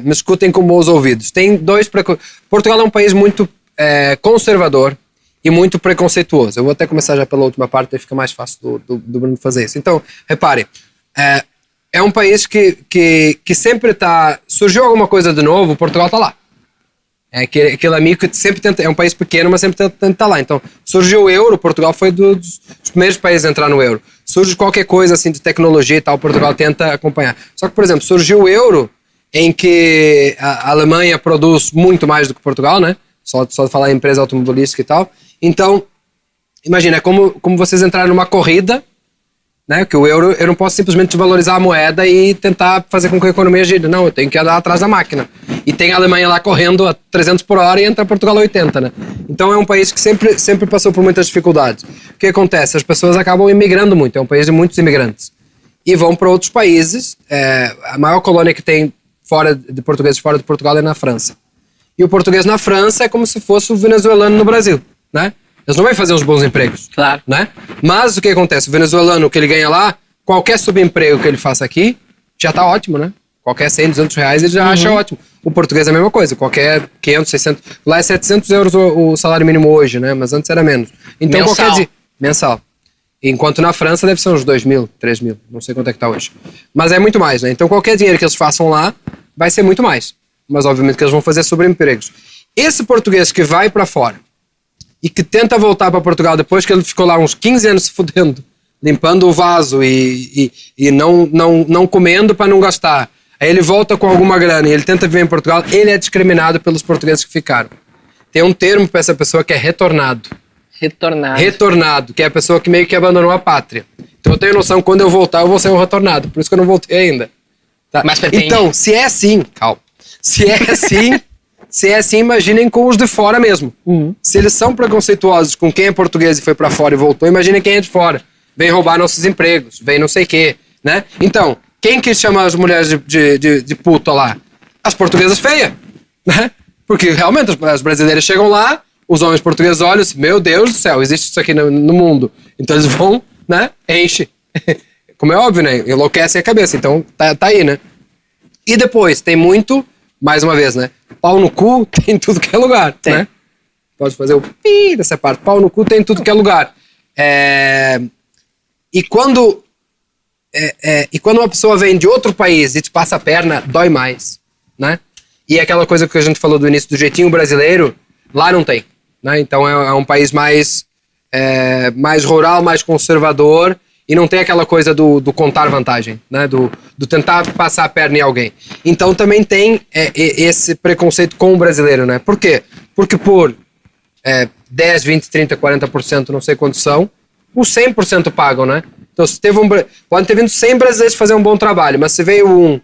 Me escutem com bons ouvidos. Tem dois... Portugal é um país muito conservador e muito preconceituoso. Eu vou até começar já pela última parte, aí fica mais fácil do Bruno fazer isso. Então, reparem, é um país que sempre está... Surgiu alguma coisa de novo, Portugal está lá. Aquele amigo que sempre tenta... É um país pequeno, mas sempre tenta estar lá. Então, surgiu o euro, Portugal foi dos primeiros países a entrar no euro. Surge qualquer coisa assim de tecnologia e tal, Portugal tenta acompanhar. Só que, por exemplo, surgiu o euro, em que a Alemanha produz muito mais do que Portugal, né? Só de falar em empresa automobilística e tal. Então, imagina, é como vocês entrarem numa corrida, né? Que o euro, eu não posso simplesmente desvalorizar a moeda e tentar fazer com que a economia gire. Não, eu tenho que andar atrás da máquina. E tem a Alemanha lá correndo a 300 por hora e entra Portugal a 80, né? Então é um país que sempre passou por muitas dificuldades. O que acontece? As pessoas acabam imigrando muito. É um país de muitos imigrantes. E vão para outros países. A maior colônia que tem de portugueses fora de Portugal é na França. E o português na França é como se fosse o venezuelano no Brasil, né? Eles não vão fazer uns bons empregos. Claro. Né? Mas o que acontece? O venezuelano, que ele ganha lá, qualquer subemprego que ele faça aqui, já tá ótimo, né? Qualquer 100, 200 reais ele já acha ótimo. O português é a mesma coisa. Qualquer 500, 600... Lá é 700 euros o salário mínimo hoje, né? Mas antes era menos. Então, mensal. Mensal. Enquanto na França deve ser uns 2 mil, 3 mil. Não sei quanto é que tá hoje. Mas é muito mais, né? Então qualquer dinheiro que eles façam lá vai ser muito mais. Mas obviamente que eles vão fazer subempregos. Esse português que vai para fora e que tenta voltar para Portugal depois que ele ficou lá uns 15 anos se fudendo, limpando o vaso e não comendo para não gastar. Aí ele volta com alguma grana e ele tenta viver em Portugal, ele é discriminado pelos portugueses que ficaram. Tem um termo para essa pessoa que é retornado. Retornado, que é a pessoa que meio que abandonou a pátria. Então eu tenho noção que quando eu voltar eu vou ser um retornado, por isso que eu não voltei ainda. Tá? Mas então, se é assim, calma. Se é assim, imaginem com os de fora mesmo. Se eles são preconceituosos com quem é português e foi pra fora e voltou, imaginem quem é de fora. Vem roubar nossos empregos, vem não sei o quê, né? Então, quem que chama as mulheres de puta lá? As portuguesas feias, né? Porque realmente as brasileiras chegam lá, os homens portugueses olham assim, meu Deus do céu, existe isso aqui no mundo. Então eles vão, né? Enche. como é óbvio, né? Enlouquecem a cabeça. Então, tá aí, né? E depois, tem muito, mais uma vez, né? Pau no cu tem em tudo que é lugar, né? Pode fazer o pi dessa parte. Pau no cu tem em tudo que é lugar. E quando uma pessoa vem de outro país e te passa a perna, dói mais, né? E aquela coisa que a gente falou do início, do jeitinho brasileiro, lá não tem, né? Então é um país mais rural, mais conservador, e não tem aquela coisa do contar vantagem, né? Do tentar passar a perna em alguém. Então também tem esse preconceito com o brasileiro, né? Por quê? Porque por 10, 20, 30, 40%, não sei quantos são, os 100% pagam, né? Então se pode ter vindo 100 brasileiros fazer um bom trabalho, mas se veio um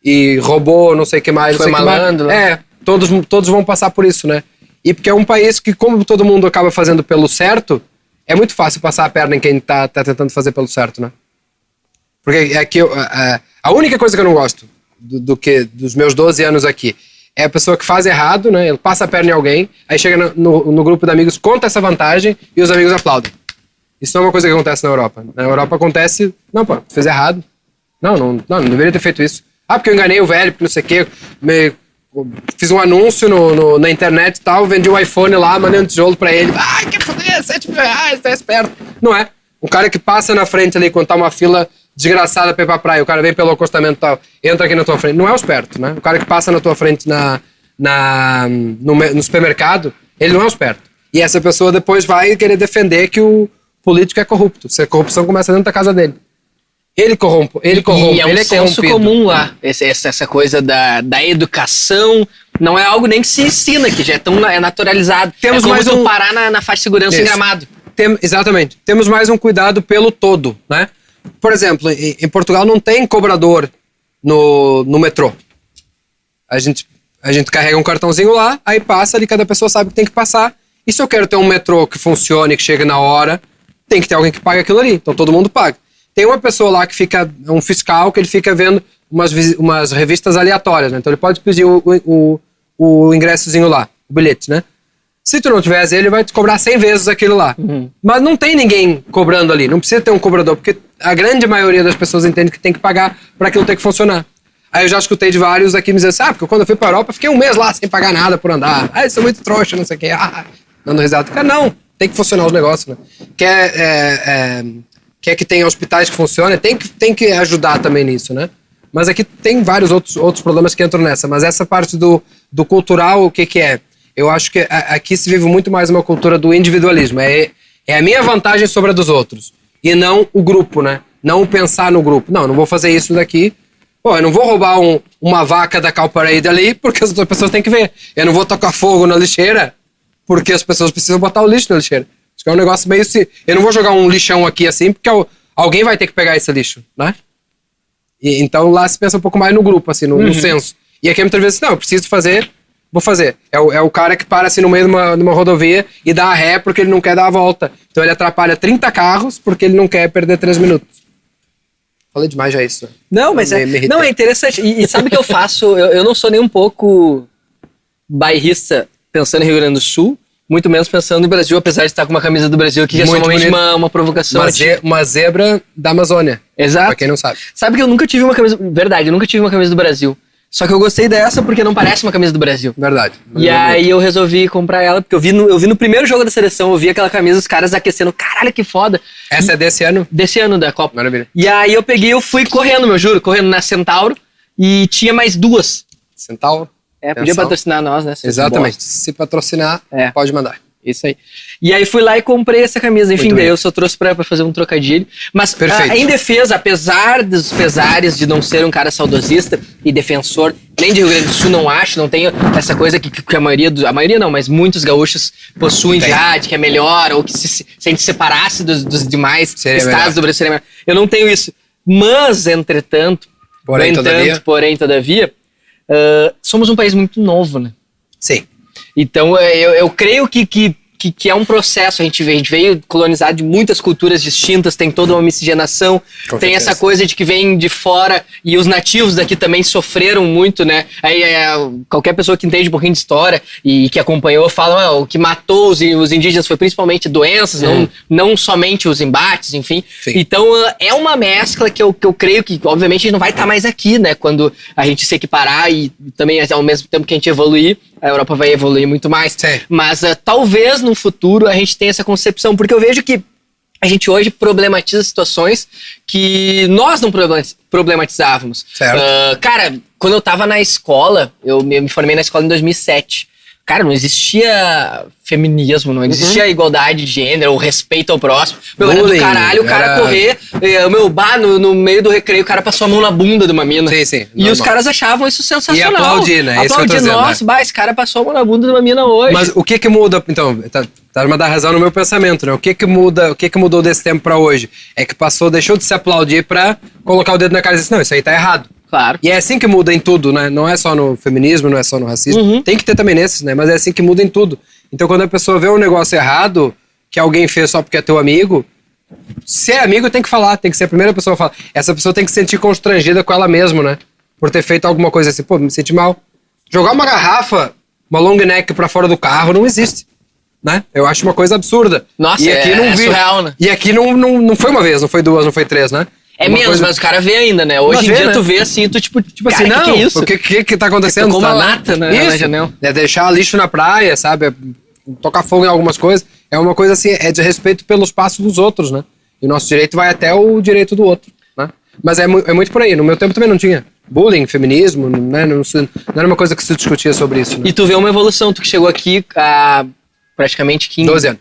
e roubou, não sei o que mais, foi malandro, né? Todos vão passar por isso, né? E porque é um país que, como todo mundo acaba fazendo pelo certo, é muito fácil passar a perna em quem tá tentando fazer pelo certo, né? Porque a única coisa que eu não gosto dos meus 12 anos aqui é a pessoa que faz errado, né? Ele passa a perna em alguém, aí chega no grupo de amigos, conta essa vantagem e os amigos aplaudem. Isso não é uma coisa que acontece na Europa. Na Europa acontece, não, pô, tu fez errado. Não deveria ter feito isso. Ah, porque eu enganei o velho, porque não sei o quê. Fiz um anúncio na internet e tal, vendi um iPhone lá, mandei um tijolo pra ele. Ah, quer foder, 7 mil reais, tá esperto. Não é. Um cara que passa na frente ali, quando tá uma fila desgraçada pra ir pra praia, o cara vem pelo acostamento e tal, entra aqui na tua frente. Não é o esperto, né? O cara que passa na tua frente no supermercado, ele não é o esperto. E essa pessoa depois vai querer defender que o político é corrupto. Se a corrupção começa dentro da casa dele. Ele corrompe, e é um senso comum lá, essa coisa da educação, não é algo nem que se ensina, que já é tão naturalizado. Temos como mais tu parar na faixa de segurança em Gramado. Exatamente. Temos mais um cuidado pelo todo, né? Por exemplo, em Portugal não tem cobrador no metrô. A gente carrega um cartãozinho lá, aí passa ali, cada pessoa sabe que tem que passar. E se eu quero ter um metrô que funcione, que chegue na hora, tem que ter alguém que pague aquilo ali. Então todo mundo paga. Tem uma pessoa lá que fica, um fiscal, que ele fica vendo umas revistas aleatórias, né? Então ele pode pedir o ingressozinho lá, o bilhete, né? Se tu não tivesse, ele vai te cobrar 100 vezes aquilo lá. Uhum. Mas não tem ninguém cobrando ali, não precisa ter um cobrador, porque a grande maioria das pessoas entende que tem que pagar para aquilo ter que funcionar. Aí eu já escutei de vários aqui me dizer assim, porque quando eu fui pra Europa, fiquei um mês lá sem pagar nada por andar. Ah, isso é muito trouxa, não sei o quê. Dando risada. Cara, não, tem que funcionar os negócios, né? Quer que tenha hospitais que funcionem, tem que ajudar também nisso, né? Mas aqui tem vários outros problemas que entram nessa. Mas essa parte do cultural, o que é? Eu acho que aqui se vive muito mais uma cultura do individualismo. É a minha vantagem sobre a dos outros. E não o grupo, né? Não pensar no grupo. Não vou fazer isso daqui. Pô, eu não vou roubar uma vaca da Cow Parade ali porque as outras pessoas têm que ver. Eu não vou tocar fogo na lixeira porque as pessoas precisam botar o lixo na lixeira. Acho que é um negócio meio... Eu não vou jogar um lixão aqui assim, porque alguém vai ter que pegar esse lixo, né? Então lá se pensa um pouco mais no grupo, assim, no senso. E aqui muitas vezes, não, eu preciso fazer, vou fazer. É o cara que para assim no meio de uma rodovia e dá a ré porque ele não quer dar a volta. Então ele atrapalha 30 carros porque ele não quer perder 3 minutos. Falei demais já isso. Não, mas é interessante. E sabe o que eu faço? Eu não sou nem um pouco bairrista pensando em Rio Grande do Sul. Muito menos pensando no Brasil, apesar de estar com uma camisa do Brasil, que é normalmente uma provocação. Uma zebra da Amazônia. Exato. Pra quem não sabe. Sabe que eu nunca tive uma camisa... Verdade, eu nunca tive uma camisa do Brasil. Só que eu gostei dessa porque não parece uma camisa do Brasil. Verdade. E aí eu resolvi comprar ela, porque eu vi no primeiro jogo da seleção, eu vi aquela camisa, os caras aquecendo. Caralho, que foda. Essa é desse ano? Desse ano da Copa. Maravilha. E aí eu fui correndo, correndo na Centauro, e tinha mais 2. Centauro? Podia patrocinar nós, né? Exatamente. Se patrocinar, pode mandar. Isso aí. E aí fui lá e comprei essa camisa. Enfim, daí eu só trouxe pra fazer um trocadilho. Mas em defesa, apesar dos pesares de não ser um cara saudosista e defensor, nem de Rio Grande do Sul, não tenho essa coisa que a maioria não, mas muitos gaúchos possuem já, de que é melhor, ou que se a gente separasse dos demais estados do Brasil seria melhor. Eu não tenho isso. Mas, entretanto, porém, todavia, somos um país muito novo, né? Sim. Então, eu creio que que é um processo. A gente veio colonizado de muitas culturas distintas, tem toda uma miscigenação, tem essa coisa de que vem de fora e os nativos daqui também sofreram muito, né? Aí qualquer pessoa que entende um pouquinho de história e que acompanhou fala o que matou os indígenas foi principalmente doenças, não somente os embates, enfim. Sim. Então é uma mescla que eu creio que obviamente a gente não vai estar mais aqui, né? Quando a gente se equiparar e também ao mesmo tempo que a gente evoluir, a Europa vai evoluir muito mais. Sim. Mas talvez no futuro a gente tenha essa concepção, porque eu vejo que a gente hoje problematiza situações que nós não problematizávamos. Cara, quando eu tava na escola, eu me formei na escola em 2007. Cara, não existia feminismo, não existia igualdade de gênero, o respeito ao próximo. Meu, era do caralho o cara correr, no meio do recreio, o cara passou a mão na bunda de uma mina. Sim, e normal. Os caras achavam isso sensacional. E aplaudir, né? Aplaudir, nossa, esse cara passou a mão na bunda de uma mina hoje. Mas o que muda, então, tá me dando razão no meu pensamento, né? O que mudou desse tempo pra hoje? É que deixou de se aplaudir pra colocar o dedo na cara e dizer, não, isso aí tá errado. Claro. E é assim que muda em tudo, né? Não é só no feminismo, não é só no racismo. Tem que ter também nesses, né? Mas é assim que muda em tudo. Então quando a pessoa vê um negócio errado, que alguém fez só porque é teu amigo, se é amigo tem que falar, tem que ser a primeira pessoa a falar. Essa pessoa tem que se sentir constrangida com ela mesma, né? Por ter feito alguma coisa assim, pô, me senti mal. Jogar uma garrafa, uma long neck pra fora do carro não existe, né? Eu acho uma coisa absurda. Nossa, e aqui não surreal, né? E aqui não foi uma vez, não foi duas, não foi três, né? É menos, coisa... mas o cara vê ainda, né? Hoje em dia, né? Tu vê assim, tu tipo assim, não, que é isso? O que tá acontecendo? Como uma lata, né? Isso, na janela. É deixar lixo na praia, sabe? É tocar fogo em algumas coisas. É uma coisa assim, é de respeito pelo espaço dos outros, né? E o nosso direito vai até o direito do outro, né? Mas é muito por aí. No meu tempo também não tinha bullying, feminismo, né? Não era uma coisa que se discutia sobre isso, né? E tu vê uma evolução, tu que chegou aqui há praticamente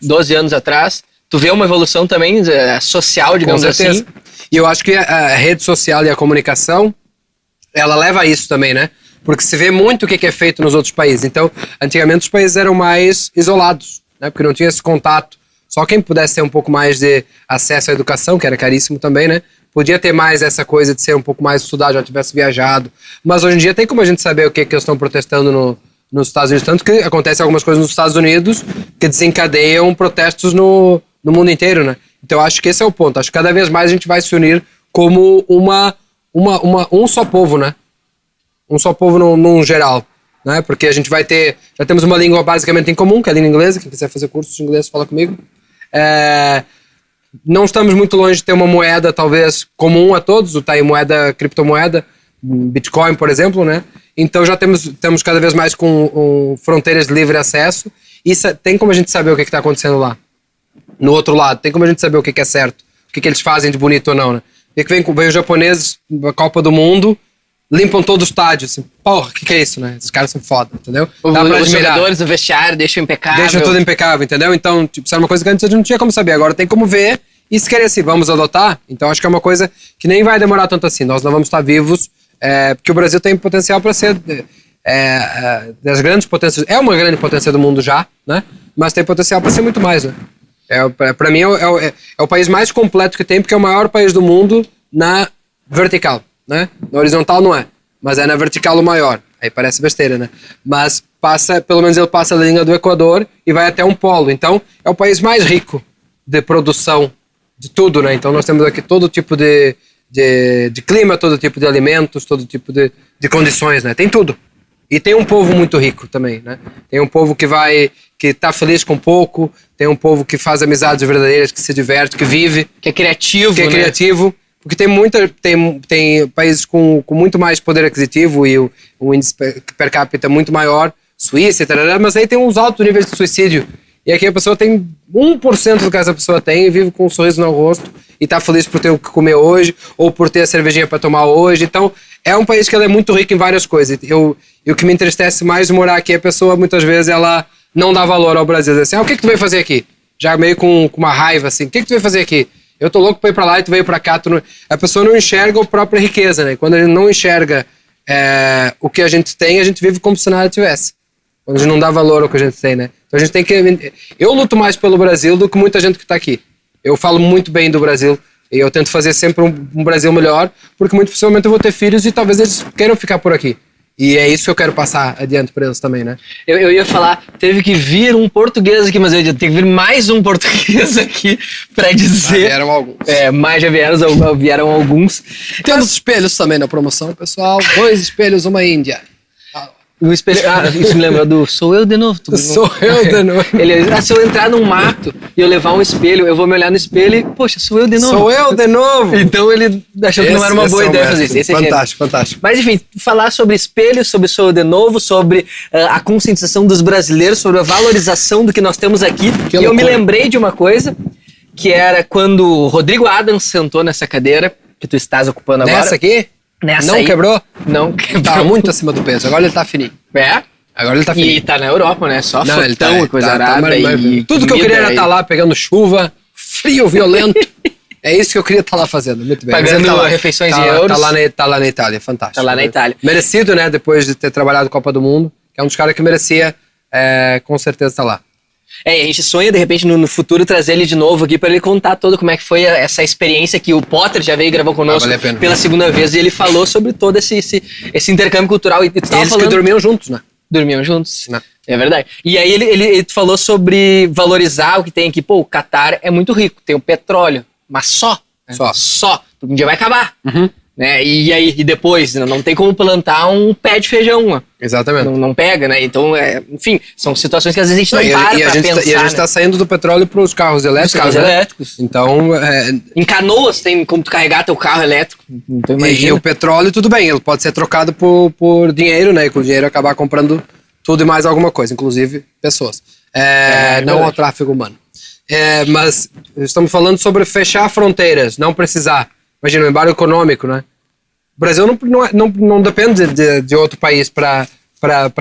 12 anos atrás. Tu vê uma evolução também social, digamos assim. E eu acho que a rede social e a comunicação, ela leva a isso também, né? Porque se vê muito o que é feito nos outros países. Então, antigamente os países eram mais isolados, né? Porque não tinha esse contato. Só quem pudesse ter um pouco mais de acesso à educação, que era caríssimo também, né? Podia ter mais essa coisa de ser um pouco mais estudado, já tivesse viajado. Mas hoje em dia tem como a gente saber o que eles estão protestando nos Estados Unidos. Tanto que acontecem algumas coisas nos Estados Unidos que desencadeiam protestos no mundo inteiro, né? Então eu acho que esse é o ponto. Acho que cada vez mais a gente vai se unir como um só povo, né? Um só povo num geral, né? Porque a gente já temos uma língua basicamente em comum, que é a língua inglesa. Quem quiser fazer cursos de inglês, fala comigo. Não estamos muito longe de ter uma moeda, talvez, comum a todos. Tá aí moeda, criptomoeda, Bitcoin, por exemplo, né? Então já temos cada vez mais com fronteiras de livre acesso. E tem como a gente saber o que está acontecendo lá. No outro lado, tem como a gente saber o que é certo, o que eles fazem de bonito ou não, né? E que vem os japoneses da Copa do Mundo, limpam todo o estádio, assim, porra, o que é isso, né? Esses caras são foda, entendeu? Os jogadores do vestiário deixam impecável. Deixam tudo impecável, entendeu? Então, tipo, isso era uma coisa que antes a gente não tinha como saber, agora tem como ver e se querer assim, vamos adotar? Então acho que é uma coisa que nem vai demorar tanto assim, nós não vamos estar vivos, porque o Brasil tem potencial para ser das grandes potências, é uma grande potência do mundo já, né? Mas tem potencial para ser muito mais, né? Para mim é o país mais completo que tem, porque é o maior país do mundo na vertical, né? Na horizontal não é, mas é na vertical o maior. Aí parece besteira, né? Mas pelo menos ele passa a linha do Equador e vai até um polo. Então é o país mais rico de produção de tudo, né? Então nós temos aqui todo tipo de clima, todo tipo de alimentos, todo tipo de condições, né? Tem tudo. E tem um povo muito rico também, né? Tem um povo que tá feliz com pouco, tem um povo que faz amizades verdadeiras, que se diverte, que vive. Que é criativo, Que é criativo. Porque tem países com muito mais poder aquisitivo e o índice per capita muito maior, Suíça, etc. Mas aí tem uns altos níveis de suicídio. E aqui a pessoa tem 1% do que essa pessoa tem e vive com um sorriso no rosto e tá feliz por ter o que comer hoje ou por ter a cervejinha para tomar hoje. Então, é um país que ela é muito rico em várias coisas. E o que me entristece mais de morar aqui, a pessoa muitas vezes ela não dá valor ao Brasil. Diz assim, o que tu veio fazer aqui? Já meio com uma raiva assim, o que tu veio fazer aqui? Eu tô louco pra ir pra lá e tu veio pra cá. A pessoa não enxerga a própria riqueza, né? Quando a gente não enxerga o que a gente tem, a gente vive como se nada tivesse. Quando a gente não dá valor ao que a gente tem, né? Então a gente tem que... Eu luto mais pelo Brasil do que muita gente que tá aqui. Eu falo muito bem do Brasil e eu tento fazer sempre um Brasil melhor, porque muito possivelmente eu vou ter filhos e talvez eles queiram ficar por aqui. E é isso que eu quero passar adiante para eles também, né? Eu ia falar, teve que vir um português aqui, mas eu ia ter que vir mais um português aqui para dizer. Já vieram alguns. Mais já vieram alguns. Temos espelhos também na promoção, pessoal. 2 espelhos, uma Índia. O espelho, isso me lembrou do Sou Eu de Novo. Sou eu de novo. Se eu entrar num mato e eu levar um espelho, eu vou me olhar no espelho e, poxa, sou eu de novo. Sou eu de novo. Então ele achou que não era uma boa ideia fazer isso. Esse fantástico, fantástico. Mas enfim, falar sobre espelho, sobre Sou Eu de Novo, sobre a conscientização dos brasileiros, sobre a valorização do que nós temos aqui. E eu me lembrei de uma coisa, que era quando o Rodrigo Adams sentou nessa cadeira, que tu estás ocupando agora. Nessa aqui? Nessa não aí. quebrou? Não quebrou. Tava muito acima do peso, agora ele tá fininho. Agora ele tá fininho. E tá na Europa, né? Só não, fotão e coisa arada. Tudo que eu queria era estar lá pegando chuva, frio, violento. É isso que eu queria estar lá fazendo, muito bem. Pagando refeições em euros. Tá lá na Itália, fantástico. Tá lá na Itália. Merecido, né? Depois de ter trabalhado Copa do Mundo, que é um dos caras que merecia, com certeza tá lá. E a gente sonha, de repente, no futuro, trazer ele de novo aqui para ele contar todo como é que foi essa experiência que o Potter já veio e gravou conosco pela segunda vez. E ele falou sobre todo esse intercâmbio cultural. E tu tava eles falando... que dormiam juntos, né? Dormiam juntos. Não. É verdade. E aí ele falou sobre valorizar o que tem aqui. Pô, o Catar é muito rico, tem o petróleo, mas só. Só. Um dia vai acabar. Uhum. Né? E aí, e depois, não tem como plantar um pé de feijão. Né? Exatamente. Não pega, né? Então, enfim, são situações que às vezes a gente não para pra pensar. E a gente tá saindo do petróleo pros carros elétricos. Os carros elétricos. Então... Em Canoas tem como tu carregar teu carro elétrico. Então, e o petróleo, tudo bem, ele pode ser trocado por dinheiro, né? E com o dinheiro acabar comprando tudo e mais alguma coisa, inclusive pessoas. Não ao tráfego humano. Mas estamos falando sobre fechar fronteiras, não precisar. Imagina, o embargo econômico, né? O Brasil não depende de outro país para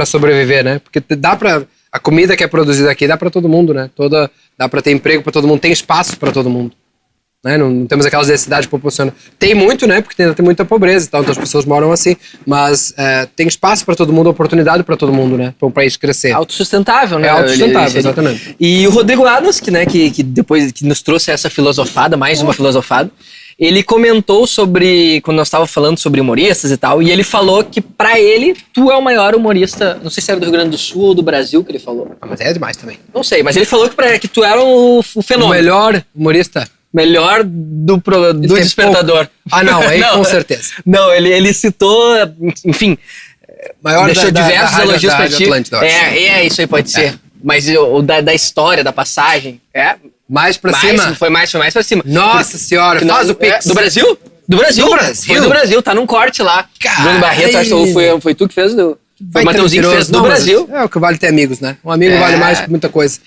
sobreviver, né? Porque dá para a comida que é produzida aqui dá para todo mundo, né? Dá para ter emprego para todo mundo, tem espaço para todo mundo. Né? Não temos aquelas necessidades proporcionais. Tem muito, né? Porque tem muita pobreza e tal, então as pessoas moram assim. Mas tem espaço para todo mundo, oportunidade para todo mundo, né? Para o país crescer. Autossustentável, né? Autossustentável, exatamente. E o Rodrigo Adams, que depois que nos trouxe essa filosofada, mais uma filosofada, ele comentou sobre, quando nós estávamos falando sobre humoristas e tal, e ele falou que pra ele, tu é o maior humorista, não sei se era do Rio Grande do Sul ou do Brasil que ele falou. Mas é demais também. Não sei, mas ele falou que tu era o fenômeno. O melhor humorista. Melhor do Despertador. Pouco. Não, aí não, com certeza. Não, ele citou, enfim, maior deixou diversos elogios pra ti. Isso aí pode ser. Mas da história, da passagem, mais pra cima? Foi mais pra cima. Nossa senhora, faz o Pix. Do Brasil? Do Brasil. Foi do Brasil, tá num corte lá. Bruno Barreto, acho que foi tu que fez. Foi o Mateuzinho que fez do Brasil. É o que vale ter amigos, né? Um amigo vale mais que muita coisa.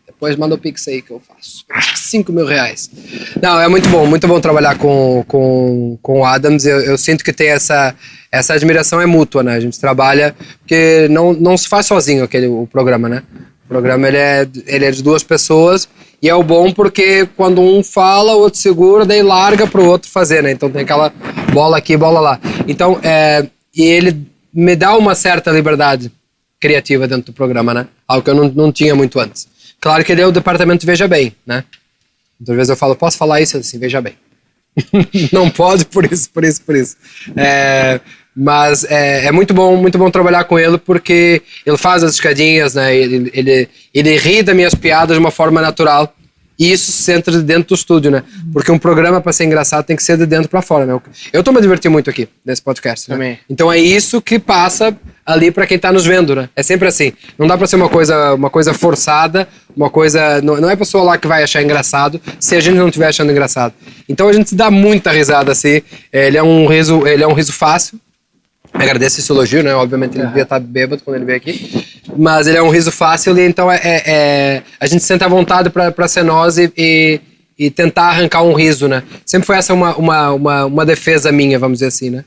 Depois manda o Pix aí que eu faço. 5 mil reais. Não, é muito bom trabalhar com o Adams. Eu sinto que tem essa admiração é mútua, né? A gente trabalha, porque não se faz sozinho o programa, né? O programa ele é de 2 pessoas e é o bom porque quando um fala, o outro segura, daí larga pro outro fazer, né? Então tem aquela bola aqui, bola lá. Então, e ele me dá uma certa liberdade criativa dentro do programa, né? Algo que eu não tinha muito antes. Claro que ele é o departamento Veja Bem, né? Muitas vezes eu falo, posso falar isso? Assim, Veja Bem. Não pode, por isso. Mas é muito bom trabalhar com ele porque ele faz as escadinhas, né? Ele ri das minhas piadas de uma forma natural e isso se sente de dentro do estúdio, né? Porque um programa para ser engraçado tem que ser de dentro para fora, né? Eu tô me divertindo muito aqui nesse podcast, né? Também. Então é isso que passa ali para quem tá nos vendo, né? É sempre assim. Não dá para ser uma coisa forçada, uma coisa... Não é a pessoa lá que vai achar engraçado se a gente não estiver achando engraçado. Então a gente dá muita risada, assim. Ele é um riso fácil. Agradeço esse elogio, né? Obviamente ele devia estar bêbado quando ele veio aqui. Mas ele é um riso fácil e então a gente sente à vontade para ser nós e tentar arrancar um riso, né? Sempre foi essa uma defesa minha, vamos dizer assim, né?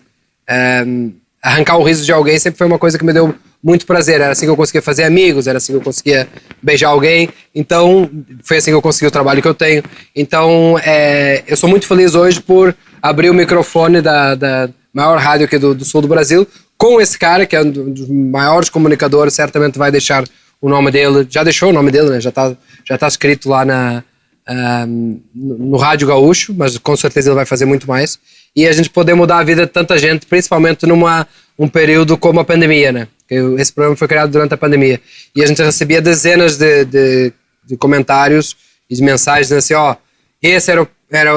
Arrancar o riso de alguém sempre foi uma coisa que me deu muito prazer. Era assim que eu conseguia fazer amigos, era assim que eu conseguia beijar alguém. Então, foi assim que eu consegui o trabalho que eu tenho. Então, eu sou muito feliz hoje por abrir o microfone da maior rádio aqui do sul do Brasil, com esse cara, que é um dos maiores comunicadores, certamente vai deixar o nome dele, já deixou o nome dele, né? Já tá escrito lá no Rádio Gaúcho, mas com certeza ele vai fazer muito mais. E a gente poder mudar a vida de tanta gente, principalmente um período como a pandemia, né? Esse programa foi criado durante a pandemia. E a gente recebia dezenas de comentários e de mensagens dizendo assim, ó, esse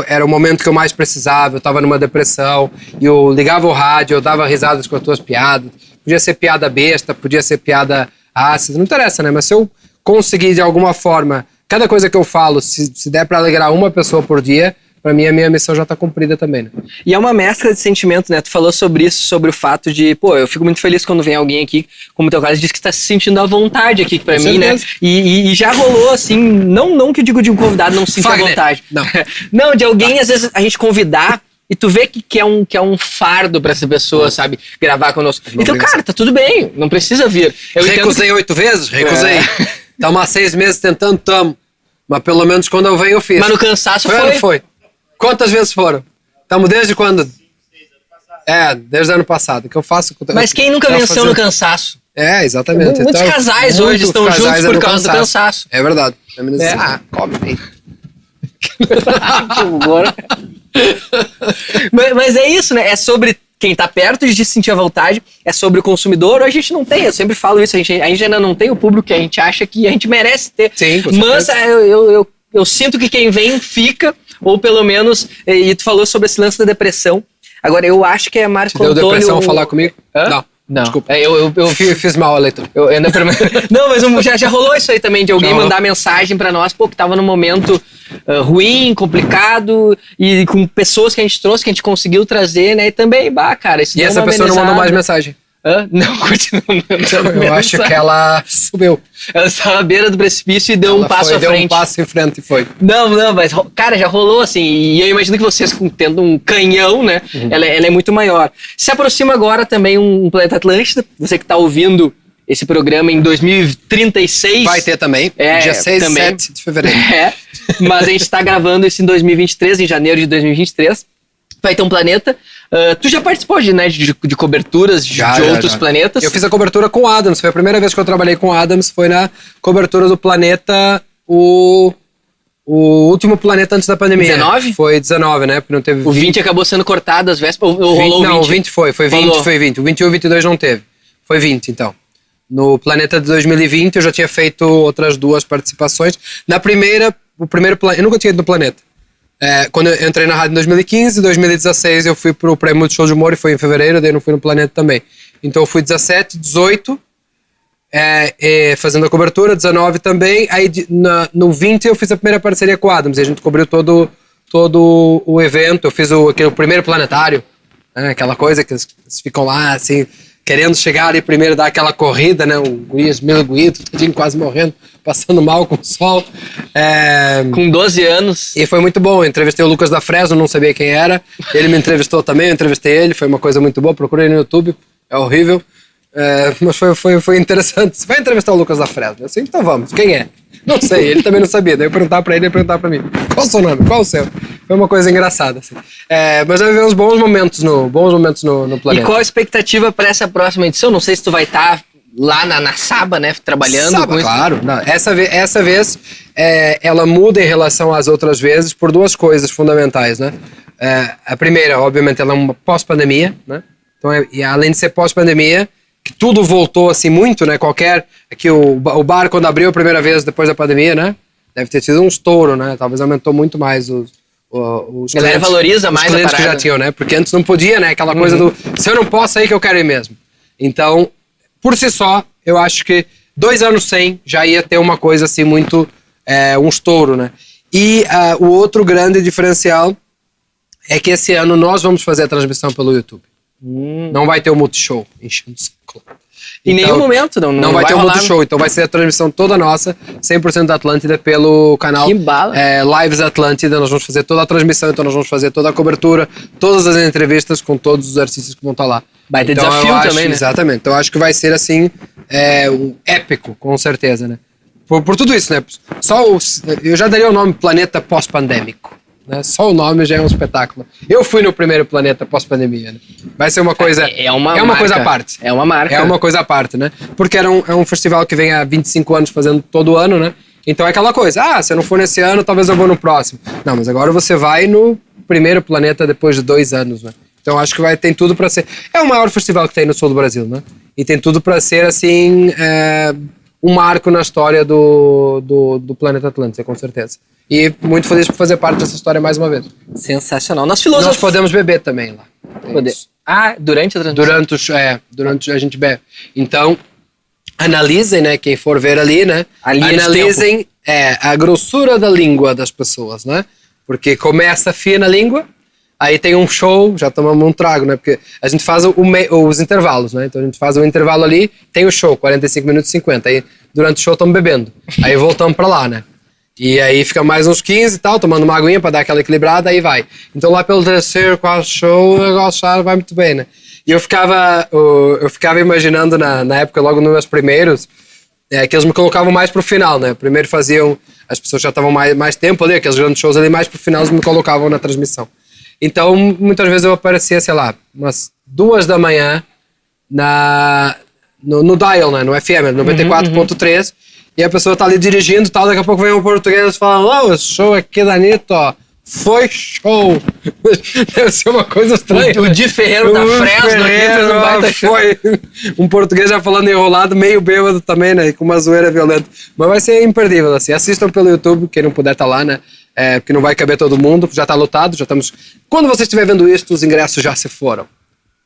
era o momento que eu mais precisava, eu tava numa depressão, e eu ligava o rádio, eu dava risadas com as tuas piadas. Podia ser piada besta, podia ser piada ácida, não interessa, né? Mas se eu conseguir de alguma forma, cada coisa que eu falo, se der pra alegrar uma pessoa por dia, pra mim a minha missão já tá cumprida também, né? E é uma mescla de sentimentos, né? Tu falou sobre isso, sobre o fato de, pô, eu fico muito feliz quando vem alguém aqui, como o teu caso, diz que tá se sentindo à vontade aqui pra mim, né? E já rolou, assim, não que eu digo de um convidado não se sentir à vontade. Não. Não, de alguém, às vezes, a gente convidar e tu vê que é um fardo pra essa pessoa, sabe? Gravar conosco. Então, cara, tá tudo bem, não precisa vir. Recusei 8 vezes? Recusei. Tamo há 6 meses tentando, tamo. Mas pelo menos quando eu venho eu fiz. Mas no cansaço foi. Foi. Quantas vezes foram? Estamos desde quando? Desde o ano passado. Que eu faço. Mas quem nunca venceu no canço? Exatamente. Muitos casais hoje estão juntos por causa do cansaço. É verdade. Come bem. Mas é isso, né? É sobre quem tá perto de se sentir à vontade, é sobre o consumidor, ou a gente não tem, eu sempre falo isso, a gente ainda não tem o público que a gente acha que a gente merece ter. Sim, mas eu sinto que quem vem fica, ou pelo menos, e tu falou sobre esse lance da depressão. Agora, eu acho que é Marco Antônio... Deu depressão falar comigo? Hã? Não. Desculpa. Eu fiz mal a leitura. Não, mas já rolou isso aí também, de alguém mandar mensagem pra nós, pô, que tava num momento ruim, complicado, e com pessoas que a gente trouxe, que a gente conseguiu trazer, né? E também, cara, isso. E essa pessoa não mandou mais mensagem? Não, continua mandando. Eu acho que ela subiu. Ela estava à beira do precipício e deu um passo à frente. Deu um passo em frente e foi. Não, mas, cara, já rolou assim. E eu imagino que vocês, tendo um canhão, né? Ela é muito maior. Se aproxima agora também um Planeta Atlântida. Você que está ouvindo esse programa em 2036. Vai ter também. Dia 6 e 7 de fevereiro. Mas a gente está gravando isso em 2023, em janeiro de 2023. Vai ter um planeta. Tu já participou de coberturas de outros planetas? Eu fiz a cobertura com o Adams. Foi a primeira vez que eu trabalhei com o Adams. Foi na cobertura do planeta, o último planeta antes da pandemia. 19? Foi 19, né? Porque não teve 20. O 20 acabou sendo cortado às vésperas. Não, o 20 foi 20, foi 20. O 21 e o 22 não teve. Foi 20, então. No planeta de 2020 eu já tinha feito outras 2 participações. Na primeira, o primeiro planeta... Eu nunca tinha ido no planeta. Quando eu entrei na rádio em 2015, em 2016 eu fui pro Prêmio de Show de Humor e foi em fevereiro, daí eu não fui no Planeta também. Então eu fui 17, 18, fazendo a cobertura, 19 também, aí no 20 eu fiz a primeira parceria com o Adams, e a gente cobriu todo o evento, eu fiz o primeiro planetário, né, aquela coisa que eles ficam lá, assim, querendo chegar ali primeiro, dar aquela corrida, né, um Guias meio guido, quase morrendo, passando mal com o sol. Com 12 anos. E foi muito bom, eu entrevistei o Lucas da Fresno, não sabia quem era, ele me entrevistou também, eu entrevistei ele, foi uma coisa muito boa, procurei no YouTube, é horrível, mas foi interessante. Você vai entrevistar o Lucas da Fresno? Assim, então vamos, quem é? Não sei, ele também não sabia, daí eu perguntava pra ele, ele perguntava pra mim, qual o seu nome, qual o seu? Foi uma coisa engraçada, assim. Mas já vivemos bons momentos no planeta. E qual a expectativa para essa próxima edição? Não sei se tu vai estar lá na Saba, né, trabalhando Saba, com isso. Claro. Não, essa vez ela muda em relação às outras vezes por 2 coisas fundamentais, né? A primeira, obviamente, ela é uma pós-pandemia, né? Então, e além de ser pós-pandemia, que tudo voltou assim muito, né? Aqui o bar quando abriu a primeira vez depois da pandemia, né? Deve ter tido um estouro, né? Talvez aumentou muito mais os clientes, valoriza mais os clientes a que já tinham, né? Porque antes não podia, né? Aquela coisa do se eu não posso, aí que eu quero ir mesmo. Então, por si só, eu acho que 2 anos sem já ia ter uma coisa assim muito, um estouro, né? E o outro grande diferencial é que esse ano nós vamos fazer a transmissão pelo YouTube. Não vai ter o Multishow enchendo o saco. Em nenhum momento não vai ter o Multishow, então vai ser a transmissão toda nossa, 100% da Atlântida, pelo canal Lives Atlântida. Nós vamos fazer toda a transmissão, então nós vamos fazer toda a cobertura, todas as entrevistas com todos os artistas que vão estar lá. Vai ter então, desafio também, né? Exatamente, então eu acho que vai ser assim, um épico, com certeza, né? Por tudo isso, né? Eu já daria o nome Planeta Pós-Pandêmico. Né? Só o nome já é um espetáculo. Eu fui no primeiro planeta pós-pandemia, né? Vai ser uma coisa... É uma coisa à parte. É uma marca. É uma coisa à parte, né? Porque é um festival que vem há 25 anos fazendo todo ano, né? Então é aquela coisa, se eu não for nesse ano, talvez eu vou no próximo. Não, mas agora você vai no primeiro planeta depois de 2 anos, né? Então acho que tem tudo para ser... É o maior festival que tem no sul do Brasil, né? E tem tudo para ser, assim, um marco na história do planeta Atlântida, com certeza. E muito feliz por fazer parte dessa história mais uma vez. Sensacional. Nós podemos beber também lá. Durante a transmissão? Durante a gente bebe. Então, analisem, né? Quem for ver ali, né? Analisem a grossura da língua das pessoas, né? Porque começa fina a língua, aí tem um show, já tomamos um trago, né? Porque a gente faz os intervalos, né? Então a gente faz o intervalo ali, tem o show, 45 minutos e 50. Aí durante o show estamos bebendo. Aí voltamos pra lá, né? E aí fica mais uns 15 e tal, tomando uma aguinha pra dar aquela equilibrada, aí vai. Então lá pelo terceiro, quarto show, o negócio já vai muito bem, né? E eu ficava imaginando na época, logo nos meus primeiros, que eles me colocavam mais pro final, né? Primeiro faziam, as pessoas já estavam mais tempo ali, aqueles grandes shows ali, mais pro final eles me colocavam na transmissão. Então, muitas vezes eu aparecia, sei lá, umas 2 da manhã no dial, né? No FM, 94.3, e a pessoa tá ali dirigindo e tal, daqui a pouco vem um português e fala, esse show aqui da Anitta, ó, foi show. Deve ser uma coisa estranha. O Di Ferreiro da Fresno aqui, não vai foi um português já falando enrolado, meio bêbado também, né? Com uma zoeira violenta. Mas vai ser imperdível, assim. Assistam pelo YouTube, quem não puder tá lá, né? Porque não vai caber todo mundo, já tá lotado, já estamos... Quando você estiver vendo isso, os ingressos já se foram,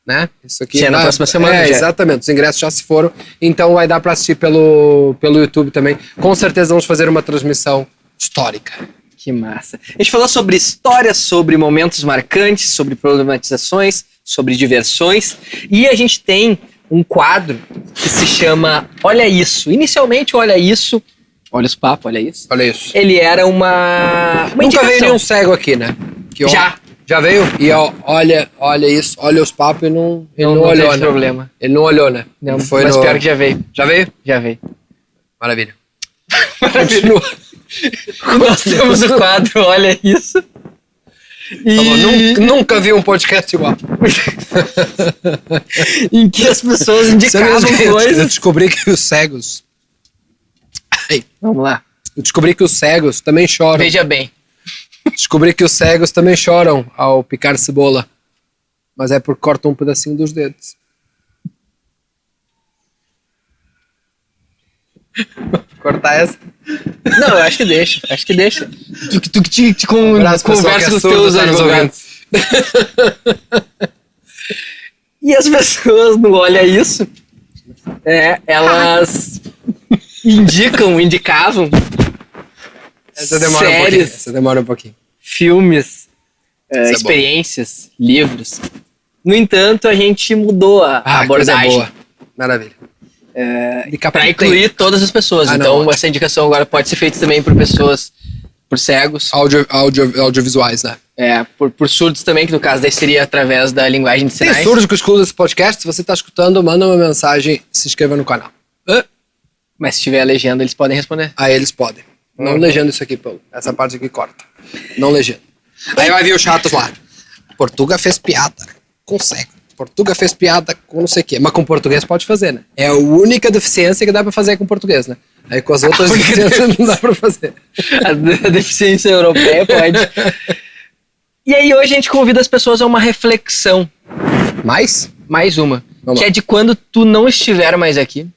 né? Isso aqui na próxima semana. Exatamente, os ingressos já se foram, então vai dar para assistir pelo YouTube também. Com certeza vamos fazer uma transmissão histórica. Que massa. A gente falou sobre histórias, sobre momentos marcantes, sobre problematizações, sobre diversões, e a gente tem um quadro que se chama Olha Isso. Inicialmente, Olha Isso... Olha os papos, olha isso. Olha isso. Ele era uma Nunca indicação. veio nenhum cego aqui, né? Que, já veio? E olha isso, olha os papos e não olhou, né? Problema. Ele não olhou, né? Não, foi mas pior que já veio. Já veio? Já veio. Maravilha. Continua. Nós temos o quadro Olha Isso. E... Nunca vi um podcast igual. Em que as pessoas indicavam coisas. Eu descobri que os cegos... Vamos lá. Eu descobri que os cegos também choram. Veja bem. Descobri que os cegos também choram ao picar cebola. Mas é porque cortam um pedacinho dos dedos. Cortar essa? Não, eu acho que deixa. Tu te conversa com os teus advogados. E as pessoas não olham isso. Elas... indicavam séries, essa demora um pouquinho. Filmes, experiências, livros. No entanto, a gente mudou a abordagem. Coisa boa. Maravilha. Para incluir todas as pessoas. Então, essa indicação agora pode ser feita também por pessoas, por cegos. Audiovisuais, né? Por surdos também, que no caso daí seria através da linguagem de sinais. Tem surdos que escutam esse podcast? Se você está escutando, manda uma mensagem, se inscreva no canal. Mas se tiver a legenda, eles podem responder. Aí eles podem. Não legenda isso aqui, Paulo. Essa parte aqui corta. Não legenda. Aí vai vir os chatos lá. Portuga fez piada com cego. Portuga fez piada com não sei o quê. Mas com português pode fazer, né? É a única deficiência que dá pra fazer com português, né? Aí com as outras deficiências não dá pra fazer. A deficiência europeia pode. E aí hoje a gente convida as pessoas a uma reflexão. Mais uma. Vamos lá. É de quando tu não estiver mais aqui.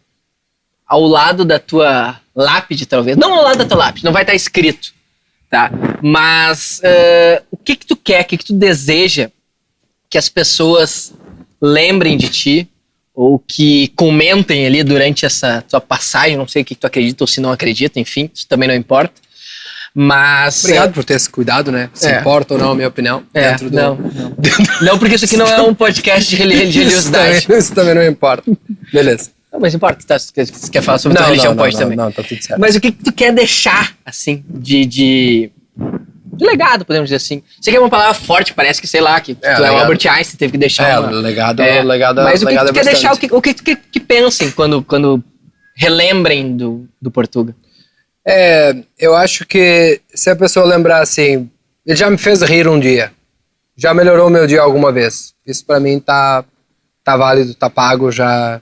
Ao lado da tua lápide, talvez. Não ao lado da tua lápide, não vai estar escrito, tá? Mas o que tu quer, o que tu deseja que as pessoas lembrem de ti ou que comentem ali durante essa tua passagem, não sei o que tu acredita ou se não acredita, enfim, isso também não importa. Mas... Obrigado por ter esse cuidado, né? Se importa ou não a minha opinião. Não, porque isso aqui não é um podcast de religiosidade. Isso também não importa. Beleza. Não, mas importa, se quer falar sobre tua religião, pode também. Não, tá tudo certo. Mas o que tu quer deixar, assim, de legado, podemos dizer assim? Sei que é uma palavra forte, parece que, sei lá, que tu é o Albert Einstein, teve que deixar legado. Mas o que tu quer deixar, o que tu quer que pensem quando relembrem do Portuga? Eu acho que se a pessoa lembrar assim, ele já me fez rir um dia, já melhorou o meu dia alguma vez. Isso pra mim tá válido, tá pago, já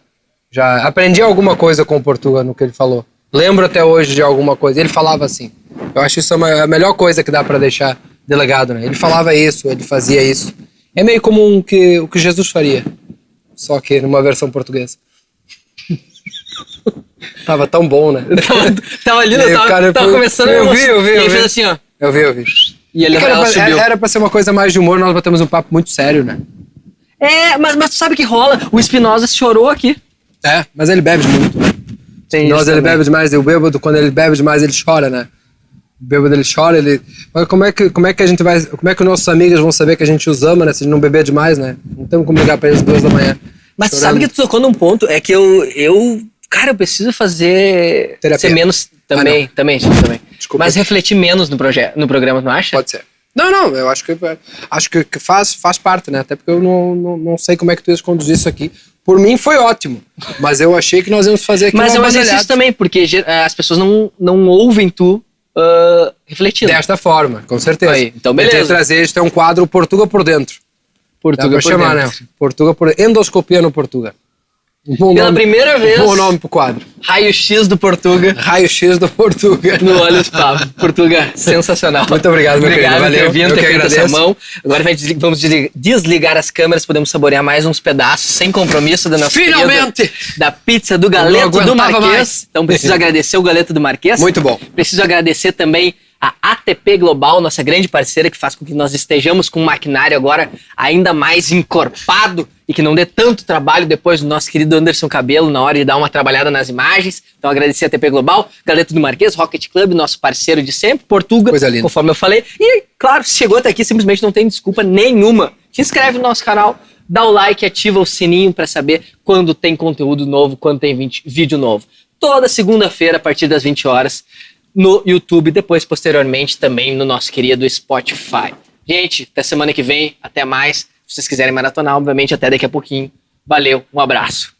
aprendi alguma coisa com o Portuga no que ele falou. Lembro até hoje de alguma coisa. Ele falava assim. Eu acho isso a melhor coisa que dá pra deixar de legado, né? Ele falava isso, ele fazia isso. É meio como o que Jesus faria, só que numa versão portuguesa. Tava tão bom, né? Tava ali, tava começando a eu vi. E ele fez assim, ó. Eu vi. E ela subiu. Era pra ser uma coisa mais de humor, nós batemos um papo muito sério, né? Mas tu sabe que rola? O Espinosa chorou aqui. Mas ele bebe muito, né? Ele bebe demais, e o bêbado, quando ele bebe demais, ele chora, né? O bêbado, ele chora, ele... Mas como é que a gente vai... Como é que nossos amigos vão saber que a gente os ama, né? Se a gente não beber demais, né? Não temos como ligar pra eles 2 da manhã. Mas chorando. sabe que tu tocou num ponto? É que Cara, eu preciso fazer... Terapia. Ser menos... Também. Desculpa. Mas refletir menos no programa, não acha? Pode ser. Não, eu acho que faz parte, né? Até porque eu não sei como é que tu ias conduzir isso aqui. Por mim foi ótimo, mas eu achei que nós íamos fazer aqui mas uma é um exercício baselhada. também, porque as pessoas não ouvem tu refletindo. Desta forma, com certeza. Aí, então beleza. Eu trazer, a gente tem um quadro Portuga por dentro. Dá pra chamar, né? Portuga por dentro. Endoscopia no Portuga. Pela primeira vez. Bom nome pro quadro. Raio-X do Portuga. Raio-X do Portuga. No Olhos Papo. Portuga, sensacional. Muito obrigado, meu querido. Obrigado por ter vindo, ter feito essa mão. Agora vamos desligar as câmeras, podemos saborear mais uns pedaços, sem compromisso da nossa Finalmente! Da pizza do Galeto do Marquês. Mais. Então preciso agradecer o Galeto do Marquês. Muito bom. Preciso agradecer também a ATP Global, nossa grande parceira, que faz com que nós estejamos com um maquinário agora ainda mais encorpado e que não dê tanto trabalho depois do nosso querido Anderson Cabelo na hora de dar uma trabalhada nas imagens. Então agradecer a ATP Global, Galeto do Marquês, Rocket Club, nosso parceiro de sempre, Portuga, coisa linda. Conforme eu falei. E, claro, se chegou até aqui, simplesmente não tem desculpa nenhuma. Se inscreve no nosso canal, dá o like, ativa o sininho para saber quando tem conteúdo novo, quando tem vídeo novo. Toda segunda-feira, a partir das 20 horas, no YouTube, depois, posteriormente, também no nosso querido Spotify. Gente, até semana que vem, até mais. Se vocês quiserem maratonar, obviamente, até daqui a pouquinho. Valeu, um abraço.